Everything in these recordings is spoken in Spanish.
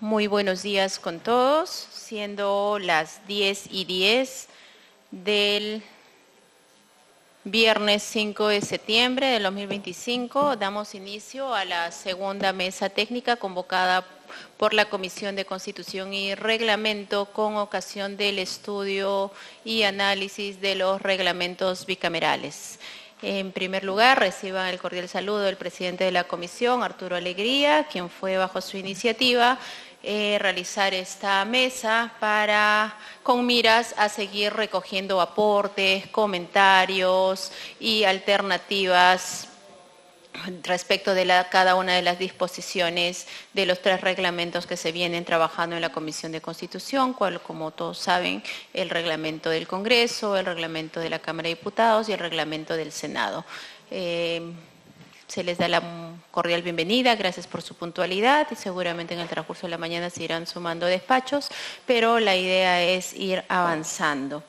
Muy buenos días con todos, siendo las 10:10 del viernes 5 de septiembre del 2025. Damos inicio a la segunda mesa técnica convocada por la Comisión de Constitución y Reglamento con ocasión del estudio y análisis de los reglamentos bicamerales. En primer lugar, reciban el cordial saludo del presidente de la Comisión, Arturo Alegría, quien fue bajo su iniciativa realizar esta mesa con miras a seguir recogiendo aportes, comentarios y alternativas respecto de cada una de las disposiciones de los 3 reglamentos que se vienen trabajando en la Comisión de Constitución, cual, como todos saben, el reglamento del Congreso, el reglamento de la Cámara de Diputados y el reglamento del Senado. Se les da la cordial bienvenida, gracias por su puntualidad y seguramente en el transcurso de la mañana se irán sumando despachos, pero la idea es ir avanzando.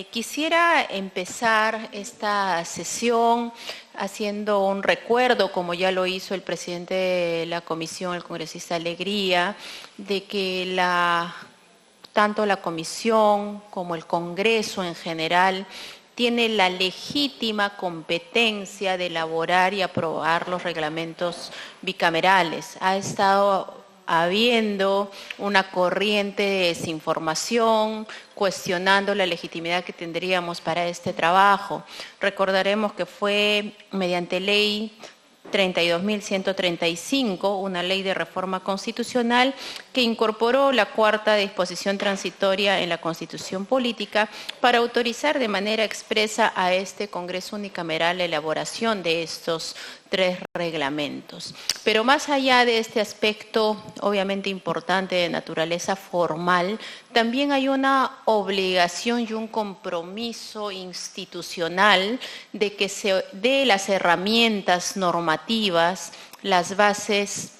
Quisiera empezar esta sesión haciendo un recuerdo, como ya lo hizo el presidente de la Comisión, el congresista Alegría, de que tanto la Comisión como el Congreso en general tiene la legítima competencia de elaborar y aprobar los reglamentos bicamerales. Ha estado habiendo una corriente de desinformación, cuestionando la legitimidad que tendríamos para este trabajo. Recordaremos que fue mediante ley 32.135, una ley de reforma constitucional que incorporó la 4ª disposición transitoria en la Constitución Política para autorizar de manera expresa a este Congreso unicameral la elaboración de estos 3 reglamentos. Pero más allá de este aspecto obviamente importante de naturaleza formal, también hay una obligación y un compromiso institucional de que se dé las herramientas normativas, las bases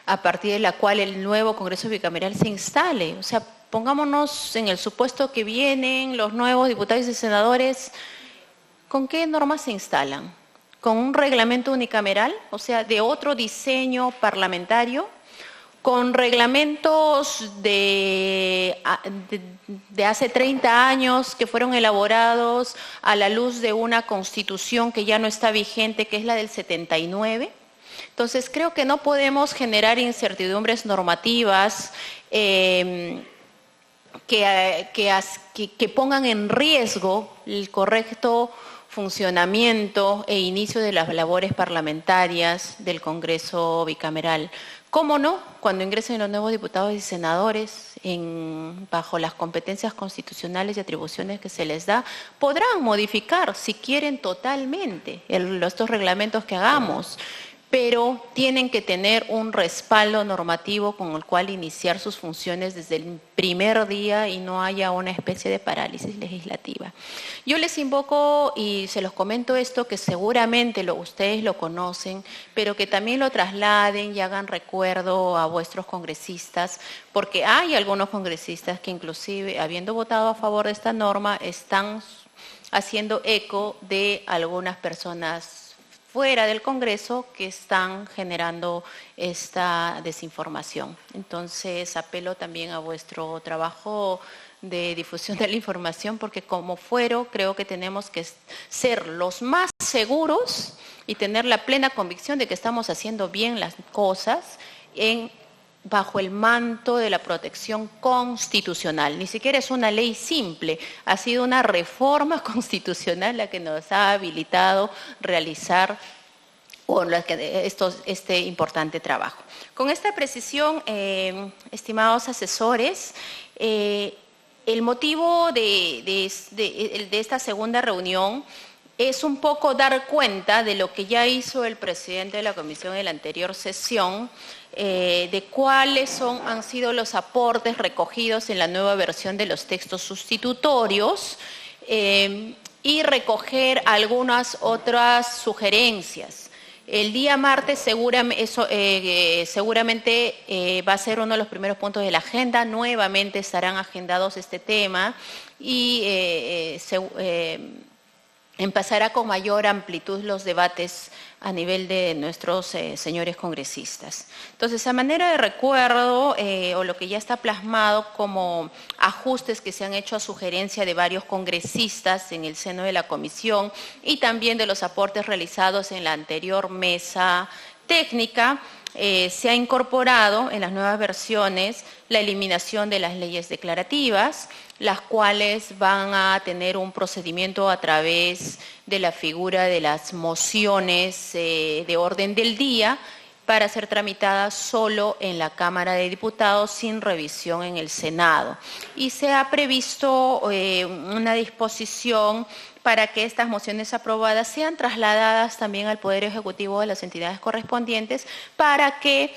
a partir de la cual el nuevo Congreso bicameral se instale. O sea, pongámonos en el supuesto que vienen los nuevos diputados y senadores, ¿con qué normas se instalan? ¿Con un reglamento unicameral, o sea, de otro diseño parlamentario? ¿Con reglamentos de hace 30 años que fueron elaborados a la luz de una constitución que ya no está vigente, que es la del 79? Entonces, creo que no podemos generar incertidumbres normativas que pongan en riesgo el correcto funcionamiento e inicio de las labores parlamentarias del Congreso bicameral. ¿Cómo no? Cuando ingresen los nuevos diputados y senadores bajo las competencias constitucionales y atribuciones que se les da, podrán modificar, si quieren, totalmente estos reglamentos que hagamos, pero tienen que tener un respaldo normativo con el cual iniciar sus funciones desde el primer día y no haya una especie de parálisis legislativa. Yo les invoco y se los comento esto, que seguramente ustedes lo conocen, pero que también lo trasladen y hagan recuerdo a vuestros congresistas, porque hay algunos congresistas que inclusive, habiendo votado a favor de esta norma, están haciendo eco de algunas personas fuera del Congreso que están generando esta desinformación. Entonces, apelo también a vuestro trabajo de difusión de la información, porque como fuero creo que tenemos que ser los más seguros y tener la plena convicción de que estamos haciendo bien las cosas bajo el manto de la protección constitucional. Ni siquiera es una ley simple, ha sido una reforma constitucional la que nos ha habilitado realizar este importante trabajo. Con esta precisión, estimados asesores, el motivo de esta segunda reunión es un poco dar cuenta de lo que ya hizo el presidente de la Comisión en la anterior sesión, de cuáles han sido los aportes recogidos en la nueva versión de los textos sustitutorios y recoger algunas otras sugerencias. El día martes seguramente va a ser uno de los primeros puntos de la agenda. Nuevamente estarán agendados este tema y empezará con mayor amplitud los debates a nivel de nuestros señores congresistas. Entonces, a manera de recuerdo, o lo que ya está plasmado como ajustes que se han hecho a sugerencia de varios congresistas en el seno de la comisión y también de los aportes realizados en la anterior mesa técnica, se ha incorporado en las nuevas versiones la eliminación de las leyes declarativas, las cuales van a tener un procedimiento a través de la figura de las mociones de orden del día para ser tramitadas solo en la Cámara de Diputados sin revisión en el Senado. Y se ha previsto una disposición para que estas mociones aprobadas sean trasladadas también al Poder Ejecutivo de las entidades correspondientes para que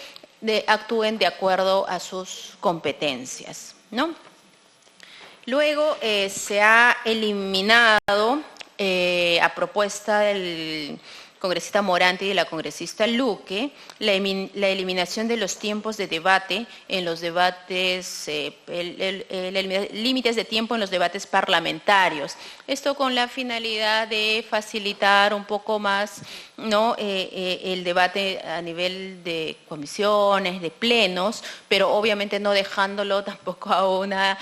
actúen de acuerdo a sus competencias, ¿no? Luego se ha eliminado, a propuesta del congresista Morante y de la congresista Luque, la eliminación de los tiempos de debate en los debates, límites de tiempo en los debates parlamentarios. Esto con la finalidad de facilitar un poco más, ¿no?, el debate a nivel de comisiones, de plenos, pero obviamente no dejándolo tampoco a una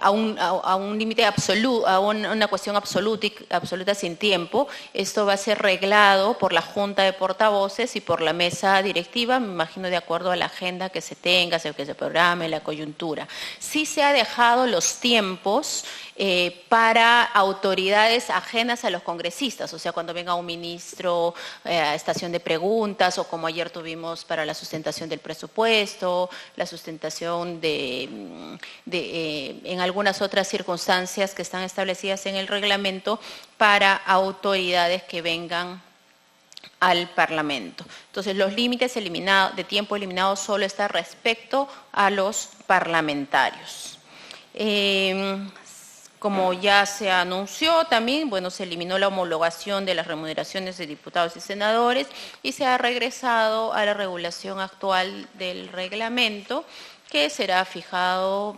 a un límite absoluto, a una cuestión absoluta sin tiempo. Esto va a ser reglado por la Junta de Portavoces y por la mesa directiva, me imagino de acuerdo a la agenda que se tenga, que se programe, la coyuntura. Sí se ha dejado los tiempos para autoridades ajenas a los congresistas, o sea, cuando venga un ministro a estación de preguntas, o como ayer tuvimos para la sustentación del presupuesto, la sustentación en algunas otras circunstancias que están establecidas en el reglamento para autoridades que vengan al Parlamento. Entonces, los límites de tiempo eliminados solo está respecto a los parlamentarios. Como ya se anunció también, bueno, se eliminó la homologación de las remuneraciones de diputados y senadores y se ha regresado a la regulación actual del reglamento, que será fijado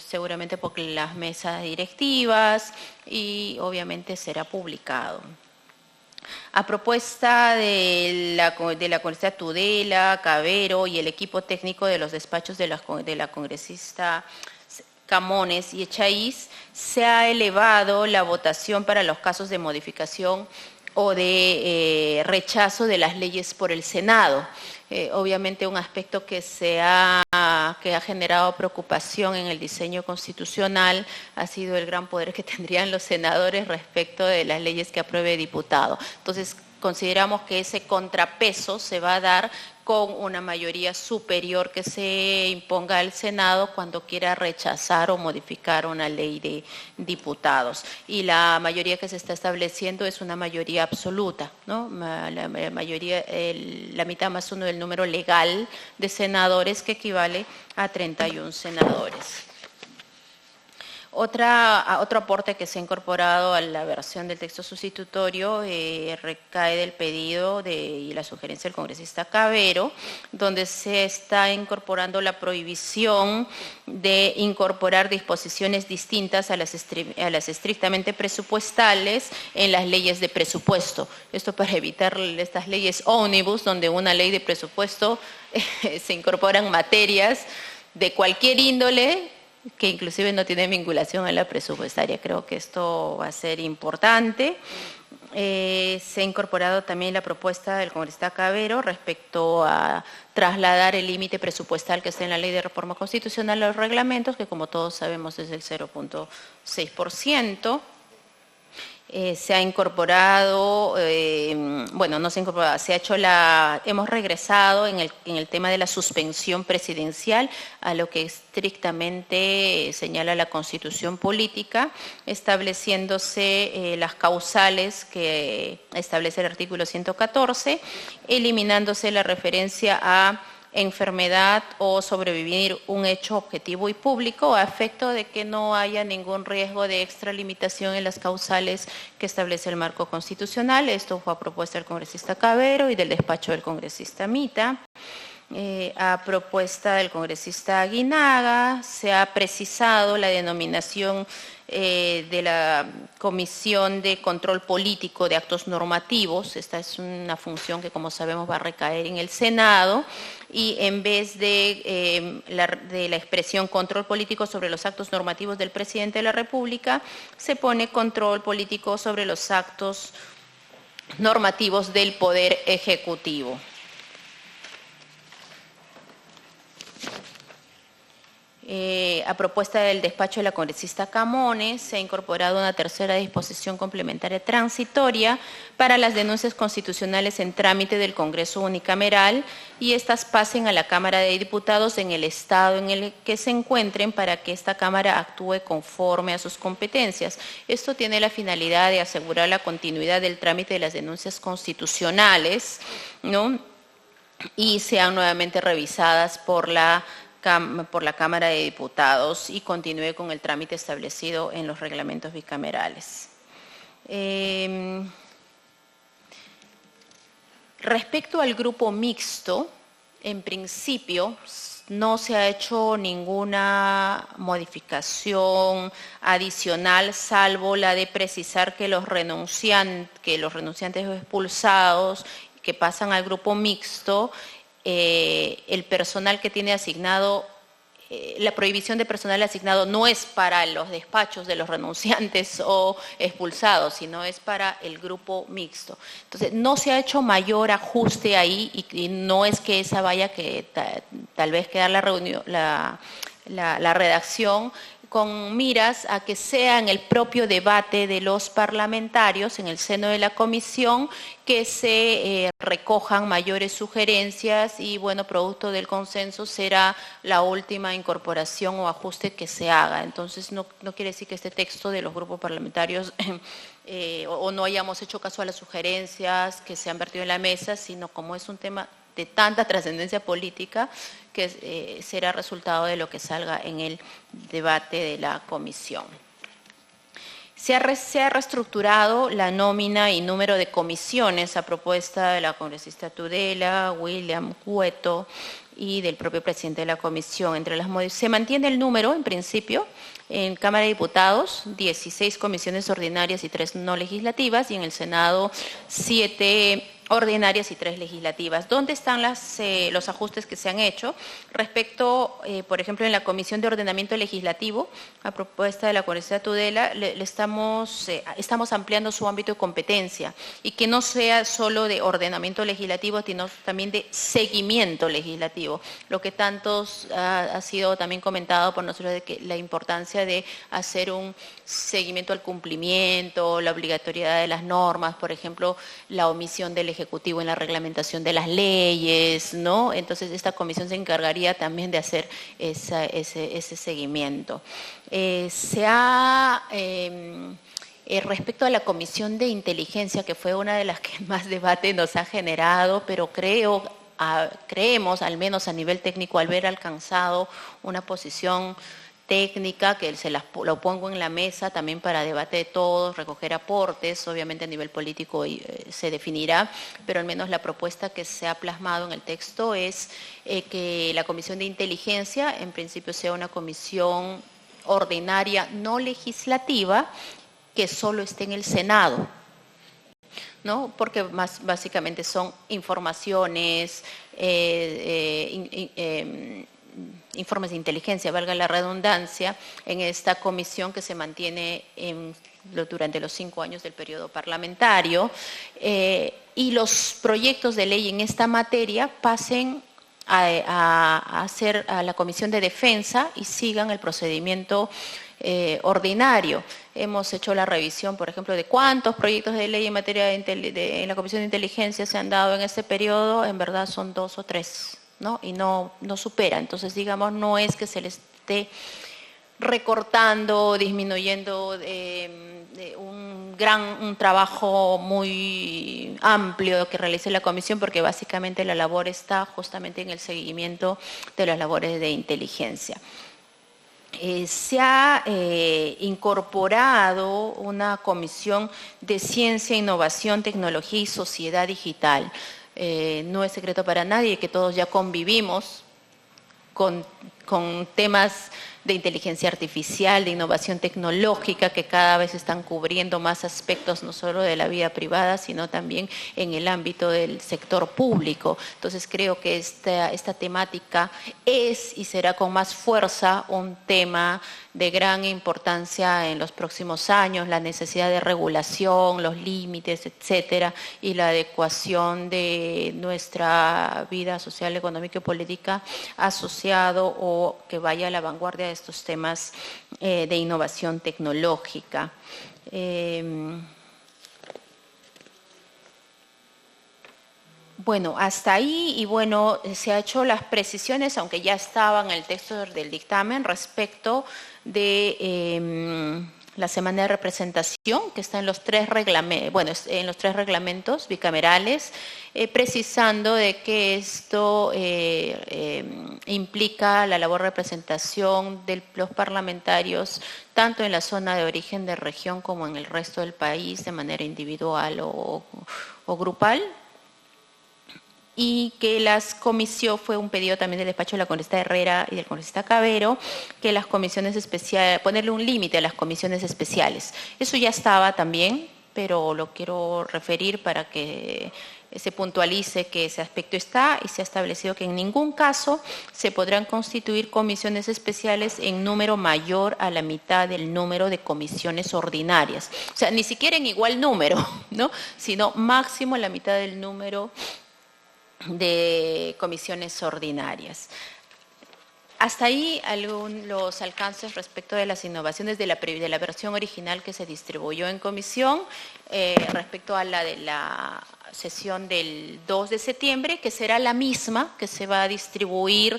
seguramente por las mesas directivas y obviamente será publicado. A propuesta de la congresista Tudela, Cavero y el equipo técnico de los despachos de la congresista Camones y Echaíz, se ha elevado la votación para los casos de modificación o de rechazo de las leyes por el Senado. Obviamente un aspecto que ha generado preocupación en el diseño constitucional ha sido el gran poder que tendrían los senadores respecto de las leyes que apruebe el diputado. Entonces, consideramos que ese contrapeso se va a dar con una mayoría superior que se imponga al Senado cuando quiera rechazar o modificar una ley de diputados. Y la mayoría que se está estableciendo es una mayoría absoluta, ¿no? La mayoría, la mitad más uno del número legal de senadores, que equivale a 31 senadores. Otro aporte que se ha incorporado a la versión del texto sustitutorio recae del pedido y la sugerencia del congresista Cavero, donde se está incorporando la prohibición de incorporar disposiciones distintas a las estrictamente presupuestales en las leyes de presupuesto. Esto para evitar estas leyes ómnibus, donde una ley de presupuesto se incorporan materias de cualquier índole, que inclusive no tiene vinculación a la presupuestaria. Creo que esto va a ser importante. Se ha incorporado también la propuesta del congresista Cavero respecto a trasladar el límite presupuestal que está en la Ley de Reforma Constitucional a los reglamentos, que como todos sabemos es del 0.6%. Se ha incorporado, bueno, no se ha incorporado, hemos regresado en el tema de la suspensión presidencial a lo que estrictamente señala la Constitución Política, estableciéndose las causales que establece el artículo 114, eliminándose la referencia a enfermedad o sobrevivir un hecho objetivo y público, a efecto de que no haya ningún riesgo de extralimitación en las causales que establece el marco constitucional. Esto fue a propuesta del congresista Cavero y del despacho del congresista Mita. A propuesta del congresista Aguinaga, se ha precisado la denominación de la Comisión de Control Político de Actos Normativos. Esta es una función que, como sabemos, va a recaer en el Senado, y en vez de la expresión control político sobre los actos normativos del presidente de la República, se pone control político sobre los actos normativos del Poder Ejecutivo. A propuesta del despacho de la congresista Camones, se ha incorporado una tercera disposición complementaria transitoria para las denuncias constitucionales en trámite del Congreso unicameral, y estas pasen a la Cámara de Diputados en el estado en el que se encuentren, para que esta Cámara actúe conforme a sus competencias. Esto tiene la finalidad de asegurar la continuidad del trámite de las denuncias constitucionales, ¿no?, y sean nuevamente revisadas por la Cámara de Diputados y continúe con el trámite establecido en los reglamentos bicamerales. Respecto al grupo mixto, en principio no se ha hecho ninguna modificación adicional, salvo la de precisar que los renunciantes expulsados que pasan al grupo mixto, el personal que tiene asignado, la prohibición de personal asignado no es para los despachos de los renunciantes o expulsados, sino es para el grupo mixto. Entonces, no se ha hecho mayor ajuste ahí, y no es que esa vaya que tal vez quedar la redacción con miras a que sea en el propio debate de los parlamentarios en el seno de la comisión que se recojan mayores sugerencias, y bueno, producto del consenso será la última incorporación o ajuste que se haga. Entonces no quiere decir que este texto de los grupos parlamentarios o no hayamos hecho caso a las sugerencias que se han vertido en la mesa, sino como es un tema de tanta trascendencia política, que será resultado de lo que salga en el debate de la comisión. Se ha reestructurado la nómina y número de comisiones a propuesta de la congresista Tudela, William Cueto y del propio presidente de la comisión. Se mantiene el número, en principio, en Cámara de Diputados, 16 comisiones ordinarias y 3 no legislativas, y en el Senado, 7 ordinarias y 3 legislativas. ¿Dónde están los ajustes que se han hecho? Respecto, por ejemplo, en la Comisión de Ordenamiento Legislativo, a propuesta de la congresista Tudela, estamos ampliando su ámbito de competencia, y que no sea solo de ordenamiento legislativo, sino también de seguimiento legislativo. Lo que tantos ha sido también comentado por nosotros, de que la importancia de hacer un seguimiento al cumplimiento, la obligatoriedad de las normas, por ejemplo, la omisión del Ejecutivo en la reglamentación de las leyes, ¿no? Entonces, esta comisión se encargaría también de hacer ese seguimiento. Respecto a la Comisión de Inteligencia, que fue una de las que más debate nos ha generado, pero creemos, al menos a nivel técnico, al haber alcanzado una posición técnica, que lo pongo en la mesa también para debate de todos, recoger aportes, obviamente a nivel político se definirá, pero al menos la propuesta que se ha plasmado en el texto es que la Comisión de Inteligencia en principio sea una comisión ordinaria no legislativa, que solo esté en el Senado, ¿no? Porque básicamente son informaciones, informes de inteligencia, valga la redundancia, en esta comisión que se mantiene durante los 5 años del periodo parlamentario, y los proyectos de ley en esta materia pasen a la Comisión de Defensa y sigan el procedimiento ordinario. Hemos hecho la revisión, por ejemplo, de cuántos proyectos de ley en materia en la Comisión de Inteligencia se han dado en este periodo. En verdad son 2 o 3, ¿no? Y no supera. Entonces, digamos, no es que se le esté recortando, disminuyendo un trabajo muy amplio que realice la comisión, porque básicamente la labor está justamente en el seguimiento de las labores de inteligencia. Se ha incorporado una comisión de ciencia, innovación, tecnología y sociedad digital. no es secreto para nadie que todos ya convivimos con temas de inteligencia artificial, de innovación tecnológica, que cada vez están cubriendo más aspectos no solo de la vida privada, sino también en el ámbito del sector público. Entonces creo que esta temática es y será con más fuerza un tema de gran importancia en los próximos años, la necesidad de regulación, los límites, etcétera, y la adecuación de nuestra vida social, económica y política asociado o que vaya a la vanguardia de estos temas de innovación tecnológica. Bueno, hasta ahí, y bueno, se ha hecho las precisiones, aunque ya estaba en el texto del dictamen, respecto de la semana de representación, que está en los tres reglamentos bicamerales, precisando de que esto implica la labor de representación de los parlamentarios, tanto en la zona de origen de región como en el resto del país, de manera individual o grupal. Y que las comisiones, fue un pedido también del despacho de la congresista Herrera y del congresista Cabero, que las comisiones especiales, ponerle un límite a las comisiones especiales. Eso ya estaba también, pero lo quiero referir para que se puntualice que ese aspecto está y se ha establecido que en ningún caso se podrán constituir comisiones especiales en número mayor a la mitad del número de comisiones ordinarias. O sea, ni siquiera en igual número, ¿no? Sino máximo la mitad del número de comisiones ordinarias. Hasta ahí los alcances respecto de las innovaciones de la versión original que se distribuyó en comisión, respecto a la de la sesión del 2 de septiembre, que será la misma que se va a distribuir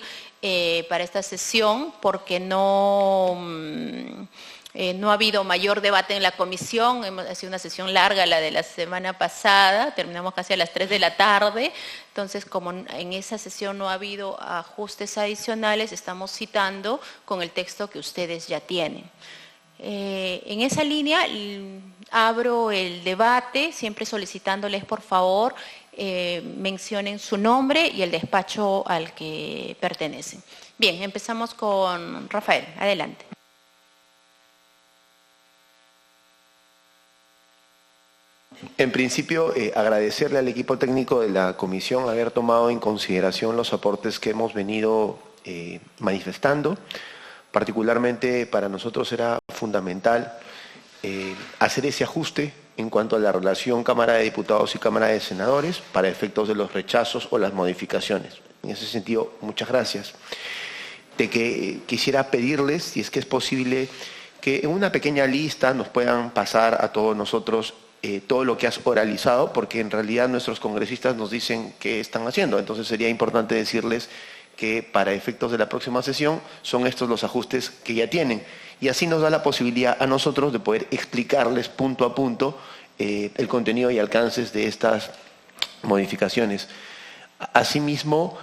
para esta sesión, porque no ha habido mayor debate en la comisión, ha sido una sesión larga la de la semana pasada, terminamos casi a las 3 de la tarde, entonces como en esa sesión no ha habido ajustes adicionales, estamos citando con el texto que ustedes ya tienen. En esa línea abro el debate, siempre solicitándoles por favor mencionen su nombre y el despacho al que pertenecen. Bien, empezamos con Rafael, adelante. En principio, agradecerle al equipo técnico de la comisión haber tomado en consideración los aportes que hemos venido manifestando. Particularmente para nosotros era fundamental hacer ese ajuste en cuanto a la relación Cámara de Diputados y Cámara de Senadores para efectos de los rechazos o las modificaciones. En ese sentido, muchas gracias. De que quisiera pedirles, si es que es posible, que en una pequeña lista nos puedan pasar a todos nosotros todo lo que has oralizado, porque en realidad nuestros congresistas nos dicen qué están haciendo. Entonces sería importante decirles que para efectos de la próxima sesión son estos los ajustes que ya tienen. Y así nos da la posibilidad a nosotros de poder explicarles punto a punto el contenido y alcances de estas modificaciones. Asimismo,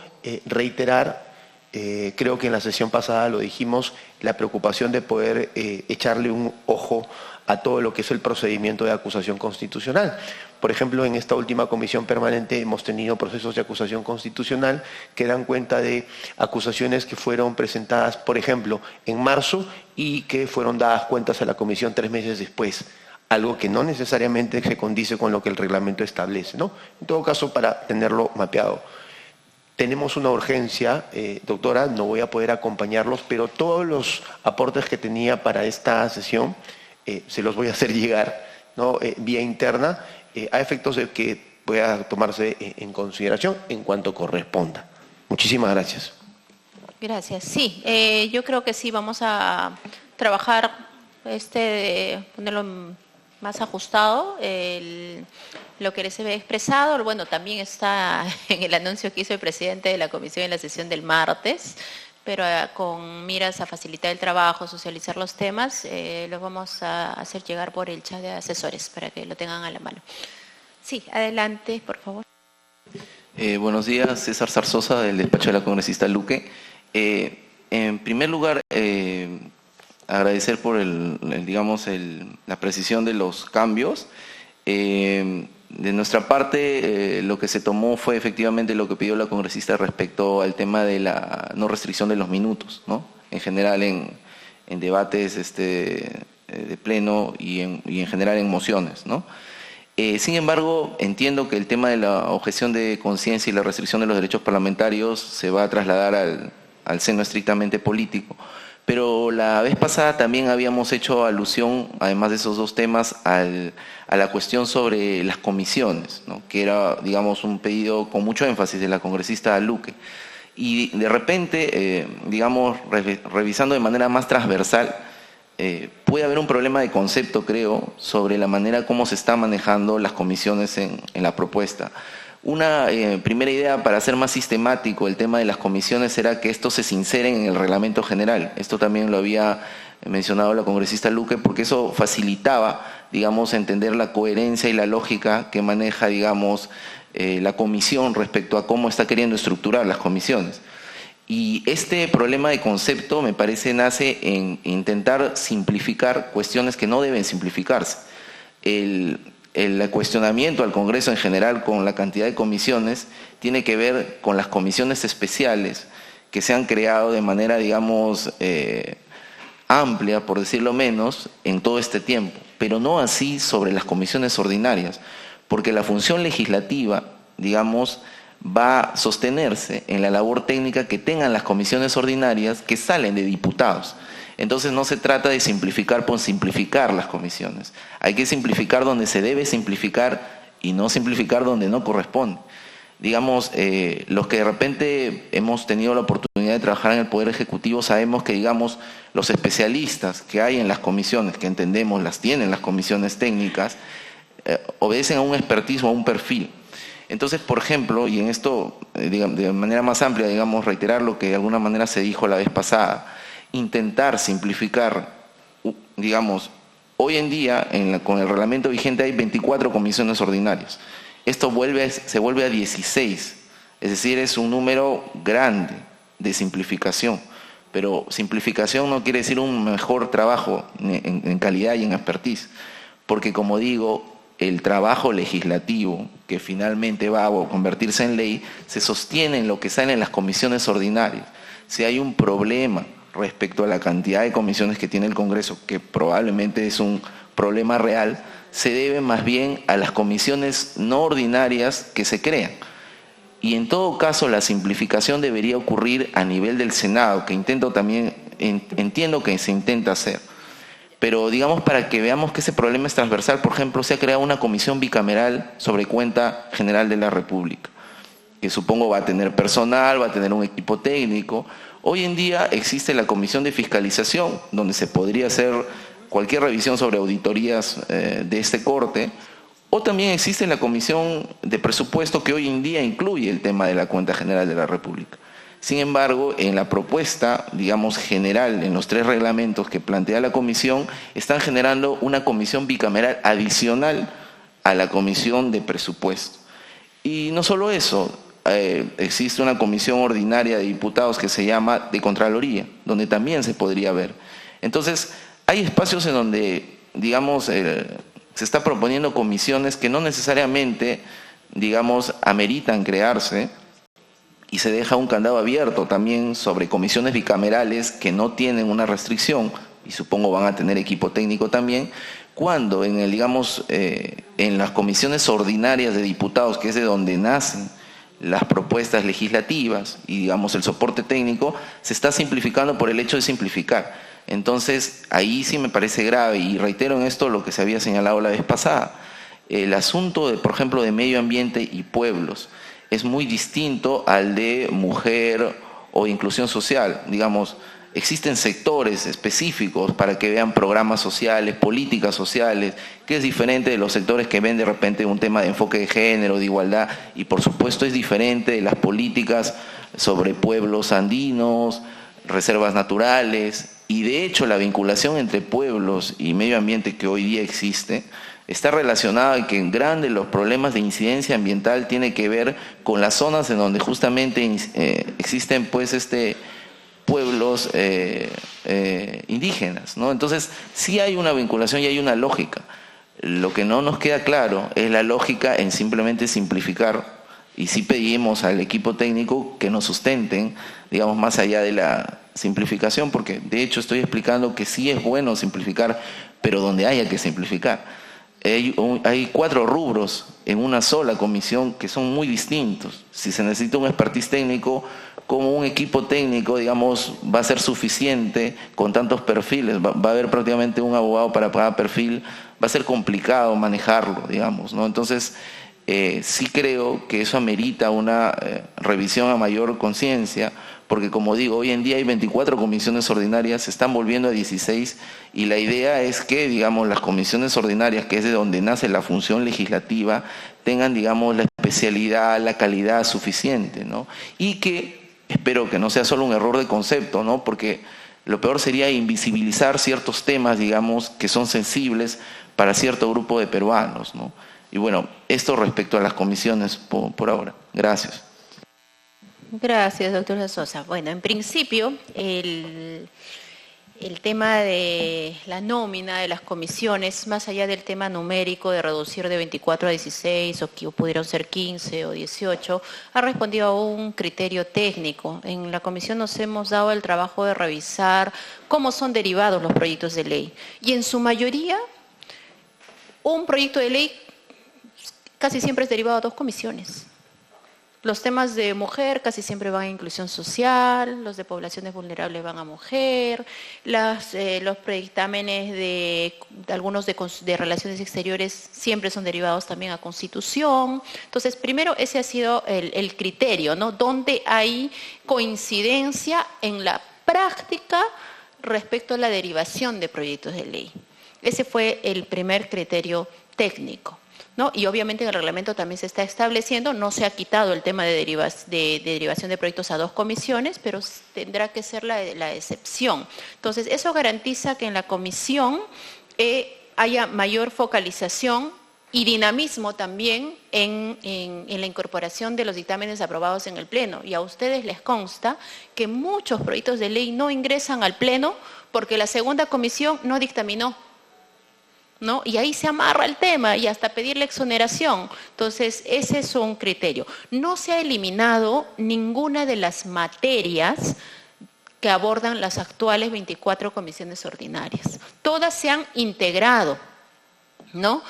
reiterar, creo que en la sesión pasada lo dijimos, la preocupación de poder echarle un ojo a todo lo que es el procedimiento de acusación constitucional. Por ejemplo, en esta última comisión permanente hemos tenido procesos de acusación constitucional que dan cuenta de acusaciones que fueron presentadas, por ejemplo, en marzo y que fueron dadas cuentas a la comisión 3 meses después, algo que no necesariamente se condice con lo que el reglamento establece, ¿no? En todo caso, para tenerlo mapeado. Tenemos una urgencia, doctora, no voy a poder acompañarlos, pero todos los aportes que tenía para esta sesión se los voy a hacer llegar, ¿no? Vía interna, a efectos de que pueda tomarse en consideración en cuanto corresponda. Muchísimas gracias. Gracias. Sí, yo creo que sí, vamos a trabajar, ponerlo más ajustado, lo que se ve expresado. Bueno, también está en el anuncio que hizo el presidente de la comisión en la sesión del martes, pero con miras a facilitar el trabajo, socializar los temas, los vamos a hacer llegar por el chat de asesores para que lo tengan a la mano. Sí, adelante, por favor. Buenos días, César Zarzosa, del despacho de la congresista Luque. En primer lugar, agradecer por la precisión de los cambios. De nuestra parte, lo que se tomó fue efectivamente lo que pidió la congresista respecto al tema de la no restricción de los minutos, ¿no? En general en debates de pleno y en general en mociones, ¿no? Sin embargo, entiendo que el tema de la objeción de conciencia y la restricción de los derechos parlamentarios se va a trasladar al seno estrictamente político. Pero la vez pasada también habíamos hecho alusión, además de esos dos temas, a la cuestión sobre las comisiones, ¿no? Que era, digamos, un pedido con mucho énfasis de la congresista Luque. Y de repente, digamos, revisando de manera más transversal, puede haber un problema de concepto, creo, sobre la manera como se están manejando las comisiones en la propuesta. Una primera idea para hacer más sistemático el tema de las comisiones era que estos se inseren en el reglamento general. Esto también lo había mencionado la congresista Luque, porque eso facilitaba, digamos, entender la coherencia y la lógica que maneja, digamos, la comisión respecto a cómo está queriendo estructurar las comisiones. Y este problema de concepto, me parece, nace en intentar simplificar cuestiones que no deben simplificarse. El cuestionamiento al Congreso en general con la cantidad de comisiones tiene que ver con las comisiones especiales que se han creado de manera, digamos, amplia, por decirlo menos, en todo este tiempo, pero no así sobre las comisiones ordinarias, porque la función legislativa, digamos, va a sostenerse en la labor técnica que tengan las comisiones ordinarias que salen de diputados. Entonces no se trata de simplificar por simplificar las comisiones. Hay que simplificar donde se debe simplificar y no simplificar donde no corresponde. Digamos, los que de repente hemos tenido la oportunidad de trabajar en el Poder Ejecutivo sabemos que, digamos, los especialistas que hay en las comisiones, que entendemos las tienen las comisiones técnicas, obedecen a un expertismo, a un perfil. Entonces, por ejemplo, y en esto de manera más amplia, digamos, reiterar lo que de alguna manera se dijo la vez pasada, intentar simplificar, digamos, hoy en día con el reglamento vigente hay 24 comisiones ordinarias. Esto se vuelve a 16, es decir, es un número grande de simplificación. Pero simplificación no quiere decir un mejor trabajo en calidad y en expertise, porque como digo, el trabajo legislativo que finalmente va a convertirse en ley se sostiene en lo que sale en las comisiones ordinarias. Si hay un problema respecto a la cantidad de comisiones que tiene el Congreso, que probablemente es un problema real, se debe más bien a las comisiones no ordinarias que se crean. Y en todo caso la simplificación debería ocurrir a nivel del Senado, que entiendo que se intenta hacer. Pero digamos, para que veamos que ese problema es transversal, por ejemplo, se ha creado una comisión bicameral sobre cuenta general de la República, que supongo va a tener personal, va a tener un equipo técnico. Hoy en día existe la comisión de fiscalización, donde se podría hacer cualquier revisión sobre auditorías de este corte, o también existe la comisión de presupuesto, que hoy en día incluye el tema de la cuenta general de la República. Sin embargo, en la propuesta, digamos, general, en los 3 reglamentos que plantea la comisión, están generando una comisión bicameral adicional a la comisión de presupuesto. Y no solo eso, existe una comisión ordinaria de diputados que se llama de Contraloría, donde también se podría ver. Entonces, hay espacios en donde, digamos, se está proponiendo comisiones que no necesariamente, digamos, ameritan crearse, y se deja un candado abierto también sobre comisiones bicamerales que no tienen una restricción, y supongo van a tener equipo técnico también, cuando en las comisiones ordinarias de diputados, que es de donde nacen las propuestas legislativas y, digamos, el soporte técnico, se está simplificando por el hecho de simplificar. Entonces, ahí sí me parece grave, y reitero en esto lo que se había señalado la vez pasada. El asunto, por ejemplo, de medio ambiente y pueblos es muy distinto al de mujer o inclusión social. Digamos, existen sectores específicos para que vean programas sociales, políticas sociales, que es diferente de los sectores que ven de repente un tema de enfoque de género, de igualdad, y por supuesto es diferente de las políticas sobre pueblos andinos, reservas naturales, y de hecho la vinculación entre pueblos y medio ambiente que hoy día existe está relacionada y que en grande los problemas de incidencia ambiental tiene que ver con las zonas en donde justamente existen pues pueblos indígenas, ¿no? Entonces sí hay una vinculación y hay una lógica, Lo que no nos queda claro es la lógica en simplemente simplificar, y sí pedimos al equipo técnico que nos sustenten, digamos, más allá de la simplificación, porque de hecho estoy explicando que sí es bueno simplificar, pero donde haya que simplificar. Hay 4 rubros en una sola comisión que son muy distintos. Si se necesita un expertise técnico, como un equipo técnico, digamos, va a ser suficiente con tantos perfiles, va a haber prácticamente un abogado para cada perfil, va a ser complicado manejarlo, digamos, ¿no? Entonces, sí creo que eso amerita una revisión a mayor conciencia, porque como digo, hoy en día hay 24 comisiones ordinarias, se están volviendo a 16, y la idea es que, digamos, las comisiones ordinarias, que es de donde nace la función legislativa, tengan, digamos, la especialidad, la calidad suficiente, ¿no? Y que, espero que no sea solo un error de concepto, ¿no? Porque lo peor sería invisibilizar ciertos temas, digamos, que son sensibles para cierto grupo de peruanos, ¿no? Y bueno, esto respecto a las comisiones por ahora. Gracias. Gracias, doctora Sosa. Bueno, en principio, el tema de la nómina de las comisiones, más allá del tema numérico de reducir de 24 a 16 o que pudieron ser 15 o 18, ha respondido a un criterio técnico. En la comisión nos hemos dado el trabajo de revisar cómo son derivados los proyectos de ley. Y en su mayoría, un proyecto de ley casi siempre es derivado a 2 comisiones. Los temas de mujer casi siempre van a inclusión social, los de poblaciones vulnerables van a mujer, los dictámenes de algunos de relaciones exteriores siempre son derivados también a constitución. Entonces, primero ese ha sido el criterio, ¿no? Donde hay coincidencia en la práctica respecto a la derivación de proyectos de ley. Ese fue el primer criterio técnico, ¿no? Y obviamente en el reglamento también se está estableciendo, no se ha quitado el tema de derivación de proyectos a 2 comisiones, pero tendrá que ser la excepción. Entonces, eso garantiza que en la comisión haya mayor focalización y dinamismo también en la incorporación de los dictámenes aprobados en el Pleno. Y a ustedes les consta que muchos proyectos de ley no ingresan al Pleno porque la segunda comisión no dictaminó, ¿no? Y ahí se amarra el tema y hasta pedir la exoneración. Entonces, ese es un criterio. No se ha eliminado ninguna de las materias que abordan las actuales 24 comisiones ordinarias. Todas se han integrado, ¿no?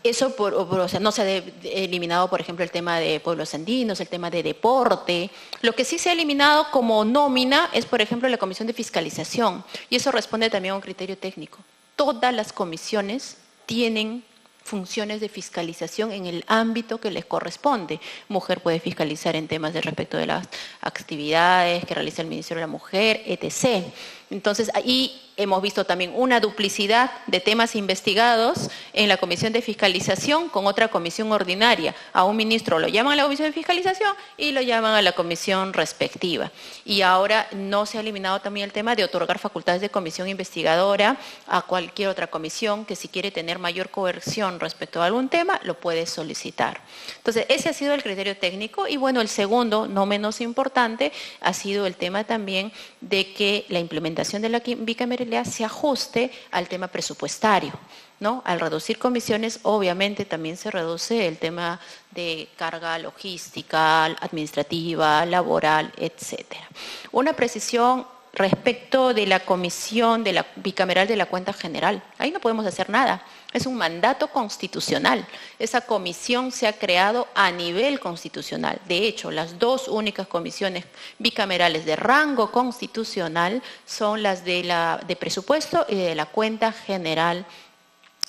Eso, o sea, no se ha eliminado, por ejemplo, el tema de pueblos andinos, el tema de deporte. Lo que sí se ha eliminado como nómina es, por ejemplo, la comisión de fiscalización. Y eso responde también a un criterio técnico. Todas las comisiones tienen funciones de fiscalización en el ámbito que les corresponde. Mujer puede fiscalizar en temas de respecto de las actividades que realiza el Ministerio de la Mujer, etc. Entonces, ahí hemos visto también una duplicidad de temas investigados en la Comisión de Fiscalización con otra comisión ordinaria. A un ministro lo llaman a la Comisión de Fiscalización y lo llaman a la comisión respectiva. Y ahora no se ha eliminado también el tema de otorgar facultades de comisión investigadora a cualquier otra comisión que si quiere tener mayor coerción respecto a algún tema, lo puede solicitar. Entonces, ese ha sido el criterio técnico y bueno, el segundo, no menos importante, ha sido el tema también de que la implementación de la bicameralidad se ajuste al tema presupuestario, ¿no? Al reducir comisiones, obviamente también se reduce el tema de carga logística, administrativa, laboral, etcétera. Una precisión respecto de la comisión de la bicameral de la cuenta general. Ahí no podemos hacer nada. Es un mandato constitucional. Esa comisión se ha creado a nivel constitucional. De hecho, las 2 únicas comisiones bicamerales de rango constitucional son las de presupuesto y de la cuenta general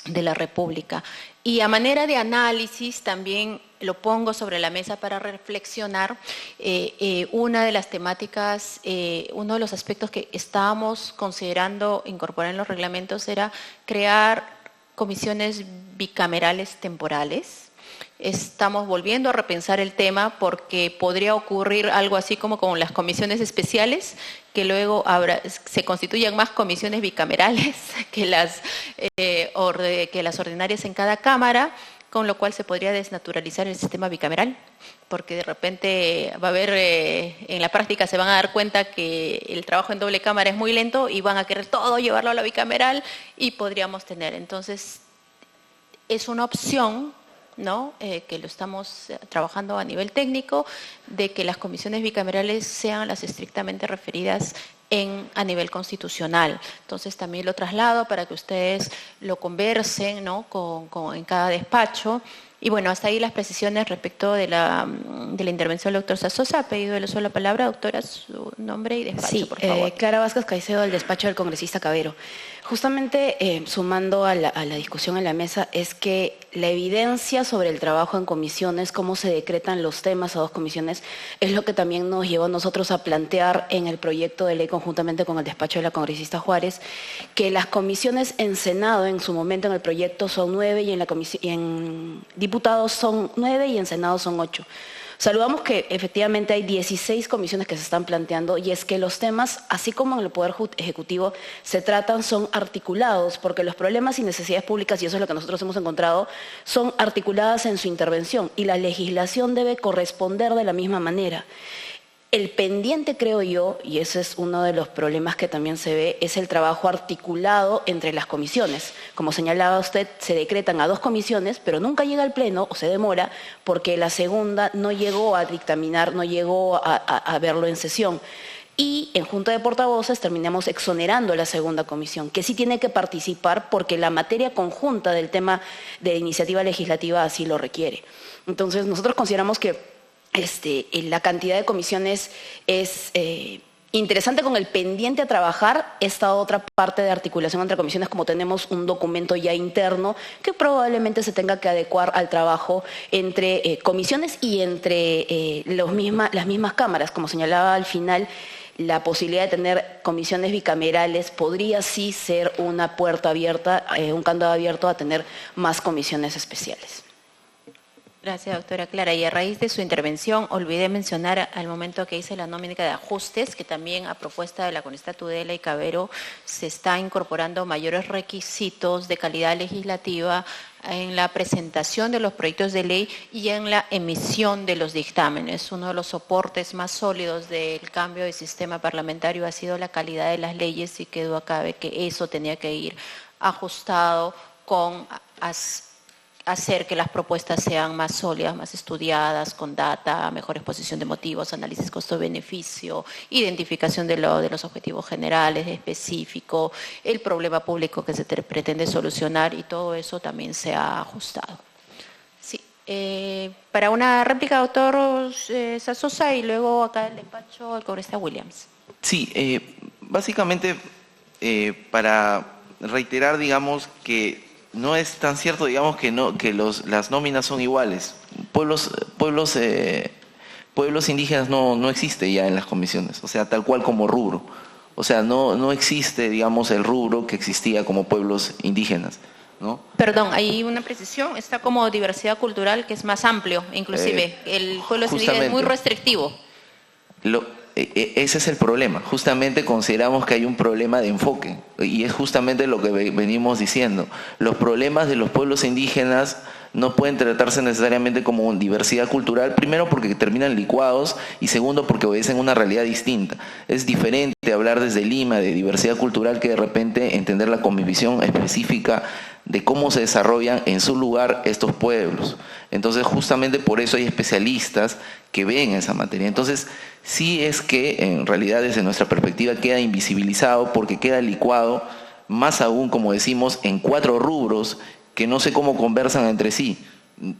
de la República. Y a manera de análisis también lo pongo sobre la mesa para reflexionar. Una de las temáticas, uno de los aspectos que estábamos considerando incorporar en los reglamentos era crear comisiones bicamerales temporales. Estamos volviendo a repensar el tema porque podría ocurrir algo así como con las comisiones especiales, que luego se constituyan más comisiones bicamerales que las ordinarias en cada cámara, con lo cual se podría desnaturalizar el sistema bicameral, porque de repente va a haber, en la práctica se van a dar cuenta que el trabajo en doble cámara es muy lento y van a querer todo llevarlo a la bicameral y podríamos tener. Entonces, es una opción, ¿no? Que lo estamos trabajando a nivel técnico, de que las comisiones bicamerales sean las estrictamente referidas a nivel constitucional. Entonces también lo traslado para que ustedes lo conversen, ¿no? En cada despacho. Y bueno, hasta ahí las precisiones respecto de la intervención del doctor Sasosa. Ha pedido el uso de la palabra, doctora, su nombre y despacho, Sí, por favor. Clara Vázquez Caicedo, del despacho del congresista Cabero. Justamente sumando a la discusión en la mesa, es que la evidencia sobre el trabajo en comisiones, cómo se decretan los temas a dos comisiones, es lo que también nos llevó a nosotros a plantear en el proyecto de ley conjuntamente con el despacho de la congresista Juárez, que las comisiones en Senado en su momento en el proyecto son 9 y en diputados son 9 y en Senado son 8. Saludamos que efectivamente hay 16 comisiones que se están planteando y es que los temas, así como en el Poder Ejecutivo, se tratan, son articulados, porque los problemas y necesidades públicas, y eso es lo que nosotros hemos encontrado, son articuladas en su intervención y la legislación debe corresponder de la misma manera. El pendiente, creo yo, y ese es uno de los problemas que también se ve, es el trabajo articulado entre las comisiones. Como señalaba usted, se decretan a dos comisiones, pero nunca llega al Pleno o se demora porque la segunda no llegó a dictaminar, no llegó a verlo en sesión. Y en Junta de Portavoces terminamos exonerando a la segunda comisión, que sí tiene que participar porque la materia conjunta del tema de iniciativa legislativa así lo requiere. Entonces, nosotros consideramos que la cantidad de comisiones es interesante con el pendiente a trabajar esta otra parte de articulación entre comisiones, como tenemos un documento ya interno que probablemente se tenga que adecuar al trabajo entre comisiones y entre las mismas cámaras. Como señalaba al final, la posibilidad de tener comisiones bicamerales podría sí ser una puerta abierta, un candado abierto a tener más comisiones especiales. Gracias, doctora Clara. Y a raíz de su intervención, olvidé mencionar al momento que hice la nómina de ajustes, que también a propuesta de la congresista Tudela y Cabero se está incorporando mayores requisitos de calidad legislativa en la presentación de los proyectos de ley y en la emisión de los dictámenes. Uno de los soportes más sólidos del cambio de sistema parlamentario ha sido la calidad de las leyes y qué duda cabe que eso tenía que ir ajustado con hacer que las propuestas sean más sólidas, más estudiadas, con data, mejor exposición de motivos, análisis costo-beneficio, identificación de los objetivos generales, específico, el problema público que se pretende solucionar y todo eso también se ha ajustado. Sí. Para una réplica, doctor Sasosa, y luego acá el despacho, el congresista Williams. Sí, básicamente para reiterar, digamos, que no es tan cierto, digamos, que las nóminas son iguales. Pueblos indígenas no existe ya en las comisiones, o sea, tal cual como rubro. O sea, no existe, digamos, el rubro que existía como pueblos indígenas, ¿no? Perdón, hay una precisión, está como diversidad cultural que es más amplio, inclusive. El pueblo indígena es muy restrictivo. Ese es el problema. Justamente consideramos que hay un problema de enfoque y es justamente lo que venimos diciendo. Los problemas de los pueblos indígenas no pueden tratarse necesariamente como diversidad cultural, primero porque terminan licuados y segundo porque obedecen una realidad distinta. Es diferente hablar desde Lima de diversidad cultural que de repente entender la convivisión específica de cómo se desarrollan en su lugar estos pueblos. Entonces, justamente por eso hay especialistas que ven esa materia. Entonces, sí es que en realidad desde nuestra perspectiva queda invisibilizado porque queda licuado, más aún, como decimos, en 4 rubros que no sé cómo conversan entre sí.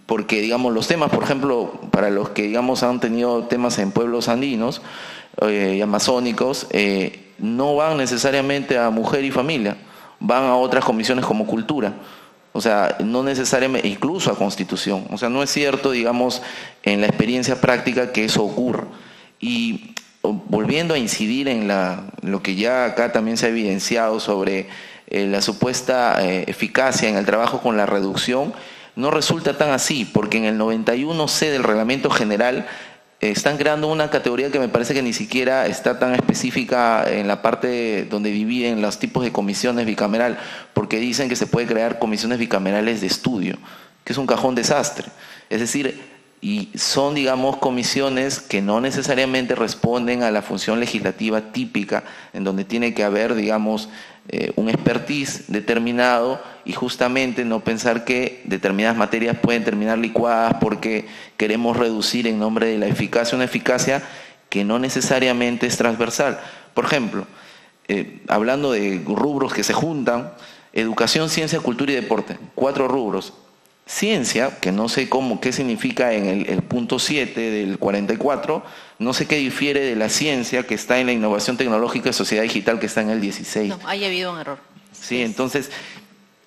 Porque, digamos, los temas, por ejemplo, para los que, digamos, han tenido temas en pueblos andinos y amazónicos, no van necesariamente a mujer y familia, van a otras comisiones como cultura, o sea, no necesariamente, incluso a constitución. O sea, no es cierto, digamos, en la experiencia práctica que eso ocurra. Y volviendo a incidir en lo que ya acá también se ha evidenciado sobre la supuesta eficacia en el trabajo con la reducción, no resulta tan así, porque en el 91C del Reglamento General están creando una categoría que me parece que ni siquiera está tan específica en la parte donde dividen los tipos de comisiones bicameral, porque dicen que se puede crear comisiones bicamerales de estudio, que es un cajón desastre. Es decir, y son, digamos, comisiones que no necesariamente responden a la función legislativa típica, en donde tiene que haber, digamos, un expertise determinado y justamente no pensar que determinadas materias pueden terminar licuadas porque queremos reducir en nombre de la eficacia una eficacia que no necesariamente es transversal. Por ejemplo, hablando de rubros que se juntan, educación, ciencia, cultura y deporte, 4 rubros. Ciencia, que no sé qué significa en el punto 7 del 44, no sé qué difiere de la ciencia que está en la innovación tecnológica y sociedad digital que está en el 16. No, ahí ha habido un error. Sí, entonces,